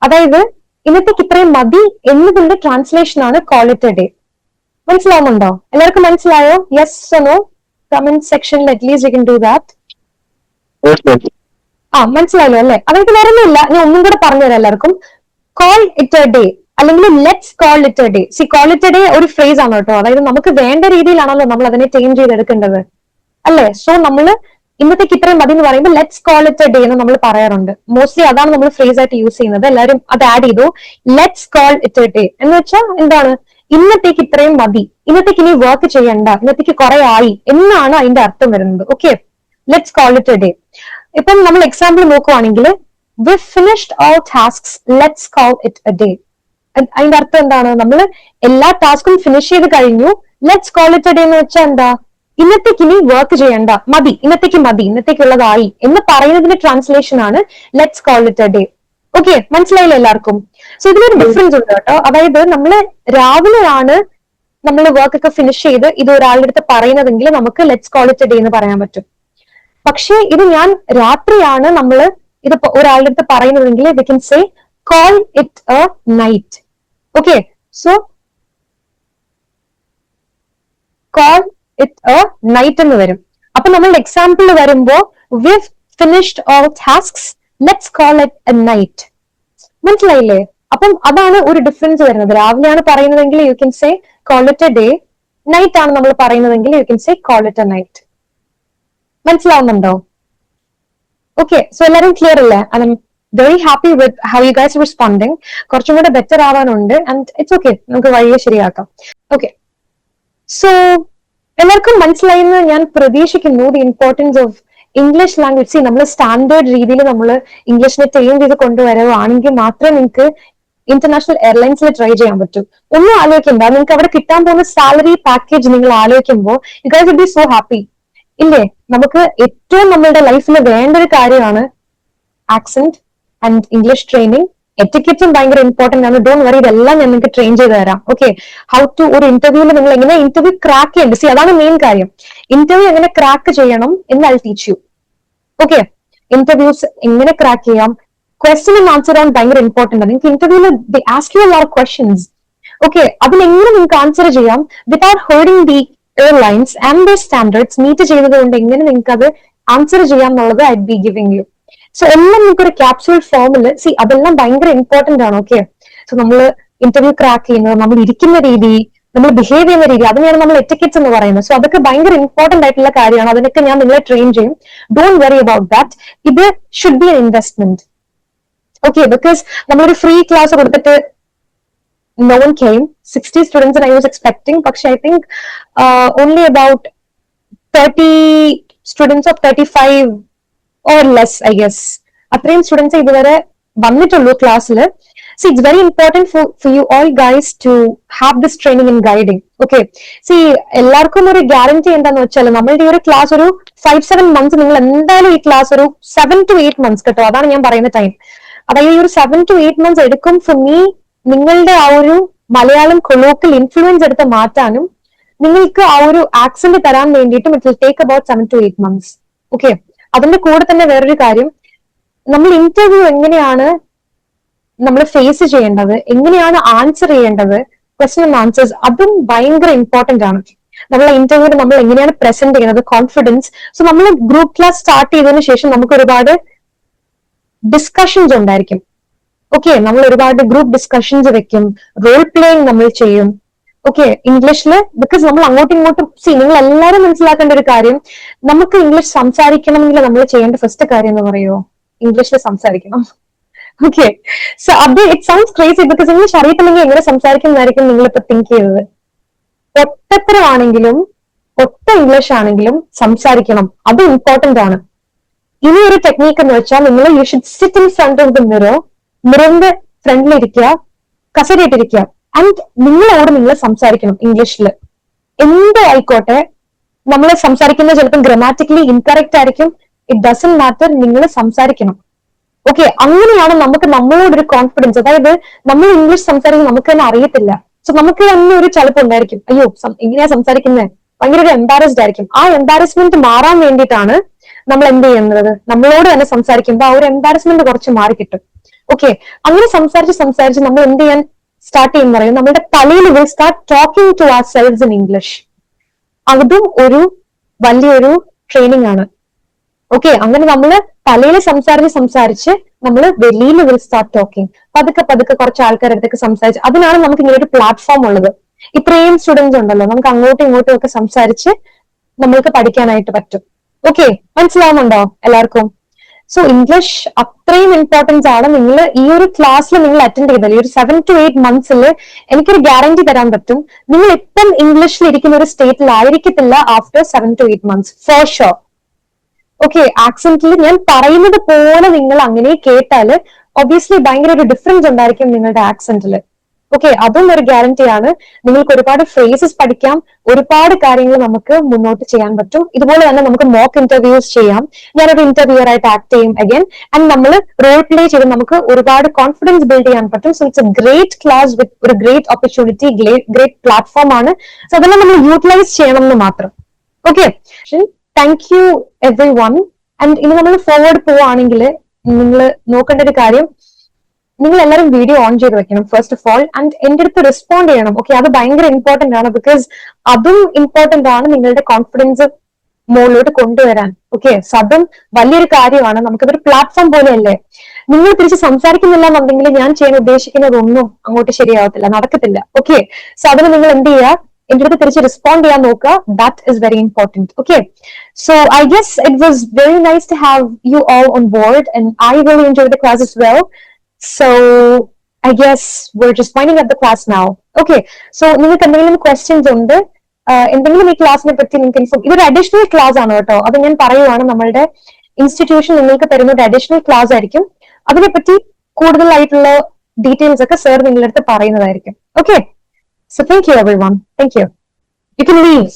അതായത് ഇന്നത്തേക്ക് ഇത്രയും മതി എന്നതിന്റെ ട്രാൻസ്ലേഷൻ ആണ് കോൾ ഇറ്റ് എ ഡേ. മനസ്സിലാവുന്നുണ്ടോ? എല്ലാവർക്കും മനസ്സിലായോ? Yes no? കമന്റ് സെക്ഷനിൽ at least you can do that. മനസ്സിലായല്ലോ അല്ലെ? അതായത് വേറെ ഒന്നുമില്ല, ഞാൻ ഒന്നും കൂടെ പറഞ്ഞുതരാം എല്ലാവർക്കും. കോൾ ഇറ്റ് എ ഡേ അല്ലെങ്കിൽ let's call it a day. C call it a day ഒരു ഫ്രേസ് ആണ് കേട്ടോ. അതായത് നമുക്ക് വേണ്ട രീതിയിലാണല്ലോ നമ്മൾ അതിനെ ചേഞ്ച് ചെയ്തെടുക്കേണ്ടത് അല്ലെ? സോ നമ്മള് ഇന്നത്തേക്ക് ഇത്രയും മതി എന്ന് പറയുമ്പോൾ let's call it a day എന്ന് നമ്മൾ പറയാറുണ്ട്. മോസ്റ്റ്ലി അതാണ് നമ്മൾ ഫ്രേസ് ആയിട്ട് യൂസ് ചെയ്യുന്നത്. എല്ലാവരും അത് ആഡ് ചെയ്തു. Let's call it a day എന്ന് വെച്ചാൽ എന്താണ്? ഇന്നത്തേക്ക് ഇത്രയും മതി, ഇന്നത്തേക്ക് ഇനി വർക്ക് ചെയ്യണ്ട, ഇന്നത്തേക്ക് കുറെ ആയി എന്നാണ് അതിന്റെ അർത്ഥം വരുന്നത്. Okay, let's call it a day. ഇപ്പം നമ്മൾ എക്സാമ്പിൾ നോക്കുവാണെങ്കിൽ V finished all tasks let's call it a day. അതിന്റെ അർത്ഥം എന്താണ്? നമ്മൾ എല്ലാ ടാസ്കും ഫിനിഷ് ചെയ്ത് കഴിഞ്ഞു, let's call it a day എന്ന് വെച്ചാൽ എന്താ? ഇന്നത്തേക്ക് ഇനി വർക്ക് ചെയ്യണ്ട, മതി, ഇന്നത്തേക്ക് മതി, ഇന്നത്തേക്കുള്ളതായി എന്ന് പറയുന്നതിന്റെ ട്രാൻസ്ലേഷൻ ആണ് let's call it a day. Okay, മനസ്സിലായില്ല എല്ലാവർക്കും? സോ ഇതിനൊരു ഡിഫറൻസ് ഉണ്ട് കേട്ടോ. അതായത് നമ്മള് രാവിലെയാണ് നമ്മൾ വർക്ക് ഒക്കെ ഫിനിഷ് ചെയ്ത് ഇത് ഒരാളുടെ അടുത്ത് പറയുന്നതെങ്കിൽ നമുക്ക് let's call it a day എന്ന് പറയാൻ പറ്റും. പക്ഷേ ഇത് ഞാൻ രാത്രിയാണ് നമ്മൾ ഇത് ഒരാളുടെ അടുത്ത് പറയുന്നതെങ്കിൽ we can say call it a night. Okay, so call it a night എന്ന് വരും. അപ്പൊ നമ്മളുടെ എക്സാമ്പിൾ വരുമ്പോ we finished all tasks let's call it a night. മനസ്സിലായില്ലേ? അപ്പം അതാണ് ഒരു ഡിഫറൻസ് വരുന്നത്. രാവിലെയാണ് പറയുന്നതെങ്കിൽ you can say call it a day, night ആണ് നമ്മൾ പറയുന്നതെങ്കിൽ you can say call it a night. മനസ്സിലാവുന്നുണ്ടോ? ഓക്കെ, സോ എല്ലാവരും ക്ലിയർ അല്ലേ? I am very happy with how you guys responding. കുറച്ചും കൂടെ ബെറ്റർ ആവാനുണ്ട് ആൻഡ് ഇറ്റ്സ് ഓക്കെ, നമുക്ക് വഴിയെ ശരിയാക്കാം. ഓക്കെ, സോ എല്ലാവർക്കും മനസ്സിലായെന്ന് ഞാൻ പ്രതീക്ഷിക്കുന്നു the importance of English language. C നമ്മൾ സ്റ്റാൻഡേർഡ് രീതിയിൽ നമ്മൾ ഇംഗ്ലീഷിനെ ട്രെയിൻ ചെയ്ത് കൊണ്ടുവരുവാണെങ്കിൽ മാത്രമേ നിങ്ങൾക്ക് ഇന്റർനാഷണൽ എയർലൈൻസിൽ ട്രൈ ചെയ്യാൻ പറ്റൂ. ഒന്നും ആലോചിക്കണ്ട, നിങ്ങൾക്ക് അവിടെ കിട്ടാൻ പോകുന്ന സാലറി പാക്കേജ് നിങ്ങൾ ആലോചിക്കുമ്പോൾ you guys will be so happy. ഇല്ലേ? നമുക്ക് ഏറ്റവും നമ്മളുടെ ലൈഫിൽ വേണ്ട ഒരു കാര്യമാണ് ആക്സെന്റ് ആൻഡ് ഇംഗ്ലീഷ് ട്രെയിനിങ്. എറ്റിക്കറ്റും ഭയങ്കര ഇമ്പോർട്ടന്റ് ആണ്. ഡോണ്ട് വറി, ഇതെല്ലാം ഞാൻ നിങ്ങൾക്ക് ട്രെയിൻ ചെയ്ത് തരാം. ഓക്കെ, ഹൗ ടു ഒരു ഇന്റർവ്യൂവിൽ നിങ്ങൾ എങ്ങനെ ഇന്റർവ്യൂ ക്രാക്ക് ചെയ്യേണ്ടത്, സി അതാണ് മെയിൻ കാര്യം. ഇന്റർവ്യൂ എങ്ങനെ ക്രാക്ക് ചെയ്യണം എന്ന് I teach you. Okay, interviews എങ്ങനെ ക്രാക്ക് ചെയ്യാം, ക്വസ്റ്റ്യൻ ആൻഡ് ആൻസർ ആണ് ഭയങ്കര ഇമ്പോർട്ടന്റ് ആണ്. നിങ്ങൾക്ക് ഇന്റർവ്യൂവിൽ they ask you a lot of questions. Okay, അതിലെങ്ങനെ നിങ്ങൾക്ക് ആൻസർ ചെയ്യാം without hurting the airlines and the standards meet ചെയ്യുന്നത് കൊണ്ട് എങ്ങനെ നിങ്ങൾക്ക് അത് ആൻസർ ചെയ്യാം എന്നുള്ളത് I be giving you. So എല്ലാം നിങ്ങൾക്ക് ഒരു ക്യാപ്സ്യൂൾ ഫോമിൽ, സി അതെല്ലാം ഭയങ്കര ഇമ്പോർട്ടന്റ് ആണ്. ഓക്കെ, സോ നമ്മൾ ഇന്റർവ്യൂ ക്രാക്ക് ചെയ്യുന്നത്, നമ്മൾ ഇരിക്കുന്ന രീതി, നമ്മൾ ബിഹേവ് ചെയ്യുന്ന രീതി, അതിനെയാണ് നമ്മൾ എറ്റിക്കറ്റ്സ് എന്ന് പറയുന്നത്. സോ അതൊക്കെ ഭയങ്കര ഇമ്പോർട്ടന്റ് ആയിട്ടുള്ള കാര്യമാണ്. അതിനൊക്കെ ഞാൻ നിങ്ങളെ ട്രെയിൻ ചെയ്യും. Don't worry about that. ഇത് should be an investment. Okay, because നമ്മളൊരു ഫ്രീ ക്ലാസ് കൊടുത്തിട്ട് no one came. 60 students and I was expecting, പക്ഷെ I think only about 30 students or 35 or less, I guess. അത്രയും students ഇതുവരെ വന്നിട്ടുള്ളൂ ക്ലാസ്സിൽ. See, it's very important for you all guys to have this training in guiding. Okay, see, എല്ലാവർക്കും ഒരു guarantee എന്താന്ന് വെച്ചാൽ നമ്മളുടെ ഈ ഒരു ക്ലാസ് ഒരു 5-7 months, നിങ്ങൾ എന്തായാലും ഈ ക്ലാസ് ഒരു 7 to 8 months കേട്ടോ, അതാണ് ഞാൻ പറയുന്ന ടൈം. അതായത് ഈ ഒരു 7 to 8 months എടുക്കും ഫോർ മീ നിങ്ങളുടെ ആ ഒരു മലയാളം കൊളോക്കൽ ഇൻഫ്ലുവൻസ് എടുത്ത് മാറ്റാനും നിങ്ങൾക്ക് ആ ഒരു ആക്സന്റ് തരാൻ വേണ്ടിയിട്ടും it will take about 7 to 8 months. Okay, അതിന്റെ കൂടെ തന്നെ വേറൊരു കാര്യം, നമ്മൾ ഇന്റർവ്യൂ എങ്ങനെയാണ് നമ്മൾ ഫേസ് ചെയ്യേണ്ടത്, എങ്ങനെയാണ് ആൻസർ ചെയ്യേണ്ടത്, ക്വസ്റ്റ്യൻ ആൻഡ് ആൻസേഴ്സ്, അതും ഭയങ്കര ഇമ്പോർട്ടന്റ് ആണ്. നമ്മളെ ഇന്റർവ്യൂവിൽ നമ്മൾ എങ്ങനെയാണ് പ്രസന്റ് ചെയ്യുന്നത്, കോൺഫിഡൻസ്. സോ നമ്മൾ ഗ്രൂപ്പ് ക്ലാസ് സ്റ്റാർട്ട് ചെയ്തതിനു ശേഷം നമുക്ക് ഒരുപാട് ഡിസ്കഷൻസ് ഉണ്ടായിരിക്കും. ഓക്കെ, നമ്മൾ ഒരുപാട് ഗ്രൂപ്പ് ഡിസ്കഷൻസ് വെക്കും, റോൾ പ്ലേയിങ് നമ്മൾ ചെയ്യും. ഓക്കെ, ഇംഗ്ലീഷില്, ബിക്കോസ് നമ്മൾ അങ്ങോട്ടും ഇങ്ങോട്ടും, സി നിങ്ങൾ എല്ലാവരും മനസ്സിലാക്കേണ്ട ഒരു കാര്യം, നമുക്ക് ഇംഗ്ലീഷ് സംസാരിക്കണമെങ്കിൽ നമ്മൾ ചെയ്യേണ്ട ഫസ്റ്റ് കാര്യം എന്ന് പറയുമോ, ഇംഗ്ലീഷിൽ സംസാരിക്കണം. ഓക്കെ, സോ അത് it sounds crazy because English അറിയത്തില്ലെങ്കിൽ എങ്ങനെ സംസാരിക്കുന്നതായിരിക്കും നിങ്ങളിപ്പോ തിങ്ക് ചെയ്തത്. ഒറ്റത്തരമാണെങ്കിലും ഒറ്റ ഇംഗ്ലീഷ് ആണെങ്കിലും സംസാരിക്കണം, അത് ഇമ്പോർട്ടന്റ് ആണ്. ഇനി ഒരു ടെക്നീക്ക് എന്ന് വെച്ചാൽ നിങ്ങൾ you should sit in front of the mirror, മിററിന്റെ ഫ്രണ്ടിലിരിക്കുക, കസേരയിട്ടിരിക്കുക, ആൻഡ് നിങ്ങളോട് നിങ്ങൾ സംസാരിക്കണം ഇംഗ്ലീഷിൽ. എന്ത് ആയിക്കോട്ടെ, നമ്മൾ സംസാരിക്കുന്നത് ചിലപ്പോൾ ഗ്രാമാറ്റിക്കലി ഇൻകറക്റ്റ് ആയിരിക്കും, ഇറ്റ് ഡസൻ മാറ്റർ, നിങ്ങൾ സംസാരിക്കണം. ഓക്കെ, അങ്ങനെയാണ് നമുക്ക് നമ്മളോടൊരു കോൺഫിഡൻസ്. അതായത് നമ്മൾ ഇംഗ്ലീഷ് സംസാരിക്കുന്നത് നമുക്ക് തന്നെ അറിയത്തില്ല. സോ നമുക്ക് തന്നെ ഒരു ചലപ്പം ഉണ്ടായിരിക്കും, അയ്യോ എങ്ങനെയാ സംസാരിക്കുന്നത്, ഭയങ്കര ഒരു എംബാരസ്ഡ് ആയിരിക്കും. ആ എംബാരസ്മെന്റ് മാറാൻ വേണ്ടിയിട്ടാണ് നമ്മൾ എന്ത് ചെയ്യുന്നത്, നമ്മളോട് തന്നെ സംസാരിക്കുമ്പോൾ ആ ഒരു എംബാരസ്മെന്റ് കുറച്ച് മാറി കിട്ടും. ഓക്കെ, അങ്ങനെ സംസാരിച്ച് നമ്മൾ എന്ത് ചെയ്യാൻ സ്റ്റാർട്ട് ചെയ്യുന്ന പറയും നമ്മുടെ തലയിൽ will start talking to ourselves in English. അതും ഒരു വലിയൊരു ട്രെയിനിങ് ആണ്. ഓക്കെ, അങ്ങനെ നമ്മള് തലയിൽ സംസാരിച്ച് നമ്മൾ വെളിയിൽ വിൽ സ്റ്റാർട്ട് ടോക്കിംഗ്. പതുക്കെ പതുക്കെ കുറച്ച് ആൾക്കാരുടെ അടുത്തൊക്കെ സംസാരിച്ച്, അതിനാണ് നമുക്ക് ഇങ്ങനെ ഒരു പ്ലാറ്റ്ഫോം ഉള്ളത്. ഇത്രയും സ്റ്റുഡൻസ് ഉണ്ടല്ലോ, നമുക്ക് അങ്ങോട്ടും ഇങ്ങോട്ടും ഒക്കെ സംസാരിച്ച് നമ്മൾക്ക് പഠിക്കാനായിട്ട് പറ്റും. ഓക്കെ, മനസ്സിലാവുന്നുണ്ടോ എല്ലാവർക്കും? സോ ഇംഗ്ലീഷ് അത്രയും ഇമ്പോർട്ടൻസ് ആണ്. നിങ്ങൾ ഈ ഒരു ക്ലാസ്സിൽ നിങ്ങൾ അറ്റൻഡ് ചെയ്താൽ ഈ ഒരു 7 to 8 months എനിക്കൊരു ഗ്യാരണ്ടി തരാൻ പറ്റും, നിങ്ങൾ ഇപ്പം ഇംഗ്ലീഷിൽ ഇരിക്കുന്ന ഒരു സ്റ്റേറ്റിൽ ആയിരിക്കത്തില്ല after 7 to 8 months for sure. Okay, ആക്സെന്റിൽ ഞാൻ പറയുന്നത് പോലെ നിങ്ങൾ അങ്ങനെ കേട്ടാല് ഒബ്വിയസ്ലി ഭയങ്കര ഒരു ഡിഫറൻസ് ഉണ്ടായിരിക്കും നിങ്ങളുടെ ആക്സെന്റിൽ. ഓക്കെ, അതും ഒരു ഗ്യാരണ്ടിയാണ്. നിങ്ങൾക്ക് ഒരുപാട് ഫ്രേസസ് പഠിക്കാം, ഒരുപാട് കാര്യങ്ങൾ നമുക്ക് മുന്നോട്ട് ചെയ്യാൻ പറ്റും. ഇതുപോലെ തന്നെ നമുക്ക് മോക്ക് ഇന്റർവ്യൂസ് ചെയ്യാം. ഞാനൊരു ഇന്റർവ്യൂർ ആയിട്ട് ആക്ട് ചെയ്യും അഗൈൻ, ആൻഡ് നമ്മൾ റോൾ പ്ലേ ചെയ്ത് നമുക്ക് ഒരുപാട് കോൺഫിഡൻസ് ബിൽഡ് ചെയ്യാൻ പറ്റും. So it's A great class with ഒരു ഗ്രേറ്റ് ഓപ്പർച്യൂണിറ്റി, ഗ്രേറ്റ് പ്ലാറ്റ്ഫോം ആണ്. സോ അതെല്ലാം നമ്മൾ യൂട്ടിലൈസ് ചെയ്യണം എന്ന് മാത്രം. Okay, thank you every one. And ഇനി നമ്മൾ ഫോർവേഡ് പോവുകയാണെങ്കിൽ നിങ്ങൾ നോക്കേണ്ട ഒരു കാര്യം, നിങ്ങൾ എല്ലാവരും വീഡിയോ ഓൺ ചെയ്ത് വെക്കണം ഫസ്റ്റ് ഓഫ് ഓൾ, ആൻഡ് എന്റെ അടുത്ത് റെസ്പോണ്ട് ചെയ്യണം. ഓക്കെ, അത് ഭയങ്കര ഇമ്പോർട്ടന്റ് ആണ്, ബിക്കോസ് അതും ഇമ്പോർട്ടന്റ് ആണ് നിങ്ങളുടെ കോൺഫിഡൻസ് മുകളിലോട്ട് കൊണ്ടുവരാൻ. ഓക്കെ, സോ അതും വലിയൊരു കാര്യമാണ്. നമുക്കതൊരു പ്ലാറ്റ്ഫോം പോലെയല്ലേ. നിങ്ങൾ തിരിച്ച് സംസാരിക്കുന്നില്ല എന്നുണ്ടെങ്കിൽ ഞാൻ ചെയ്യാൻ ഉദ്ദേശിക്കുന്നതൊന്നും അങ്ങോട്ട് ശരിയാവത്തില്ല, നടക്കത്തില്ല. ഓക്കെ, സോ അതിന് നിങ്ങൾ എന്ത് ചെയ്യുക, എന്റെ അടുത്ത് തിരിച്ച് റെസ്പോണ്ട് ചെയ്യാൻ നോക്കുക. That is very important. Okay, so I guess it was very nice to have you all on board, and I really enjoy the class as well. So I guess we're just winding up the class now. Okay, so നിങ്ങൾക്ക് എന്തെങ്കിലും questions ഉണ്ട്, എന്തെങ്കിലും ഈ ക്ലാസ്സിനെ പറ്റി നിങ്ങൾക്ക് inform, ഇതൊരു additional class ആണ് കേട്ടോ, അത് ഞാൻ പറയുവാണ്. നമ്മളുടെ ഇൻസ്റ്റിറ്റ്യൂഷൻ നിങ്ങൾക്ക് തരുന്ന ഒരു അഡീഷണൽ ക്ലാസ് ആയിരിക്കും. അതിനെപ്പറ്റി കൂടുതലായിട്ടുള്ള ഡീറ്റെയിൽസ് ഒക്കെ സർ നിങ്ങളുടെ അടുത്ത് പറയുന്നതായിരിക്കും. Okay, so thank you every one. Thank you. You can leave.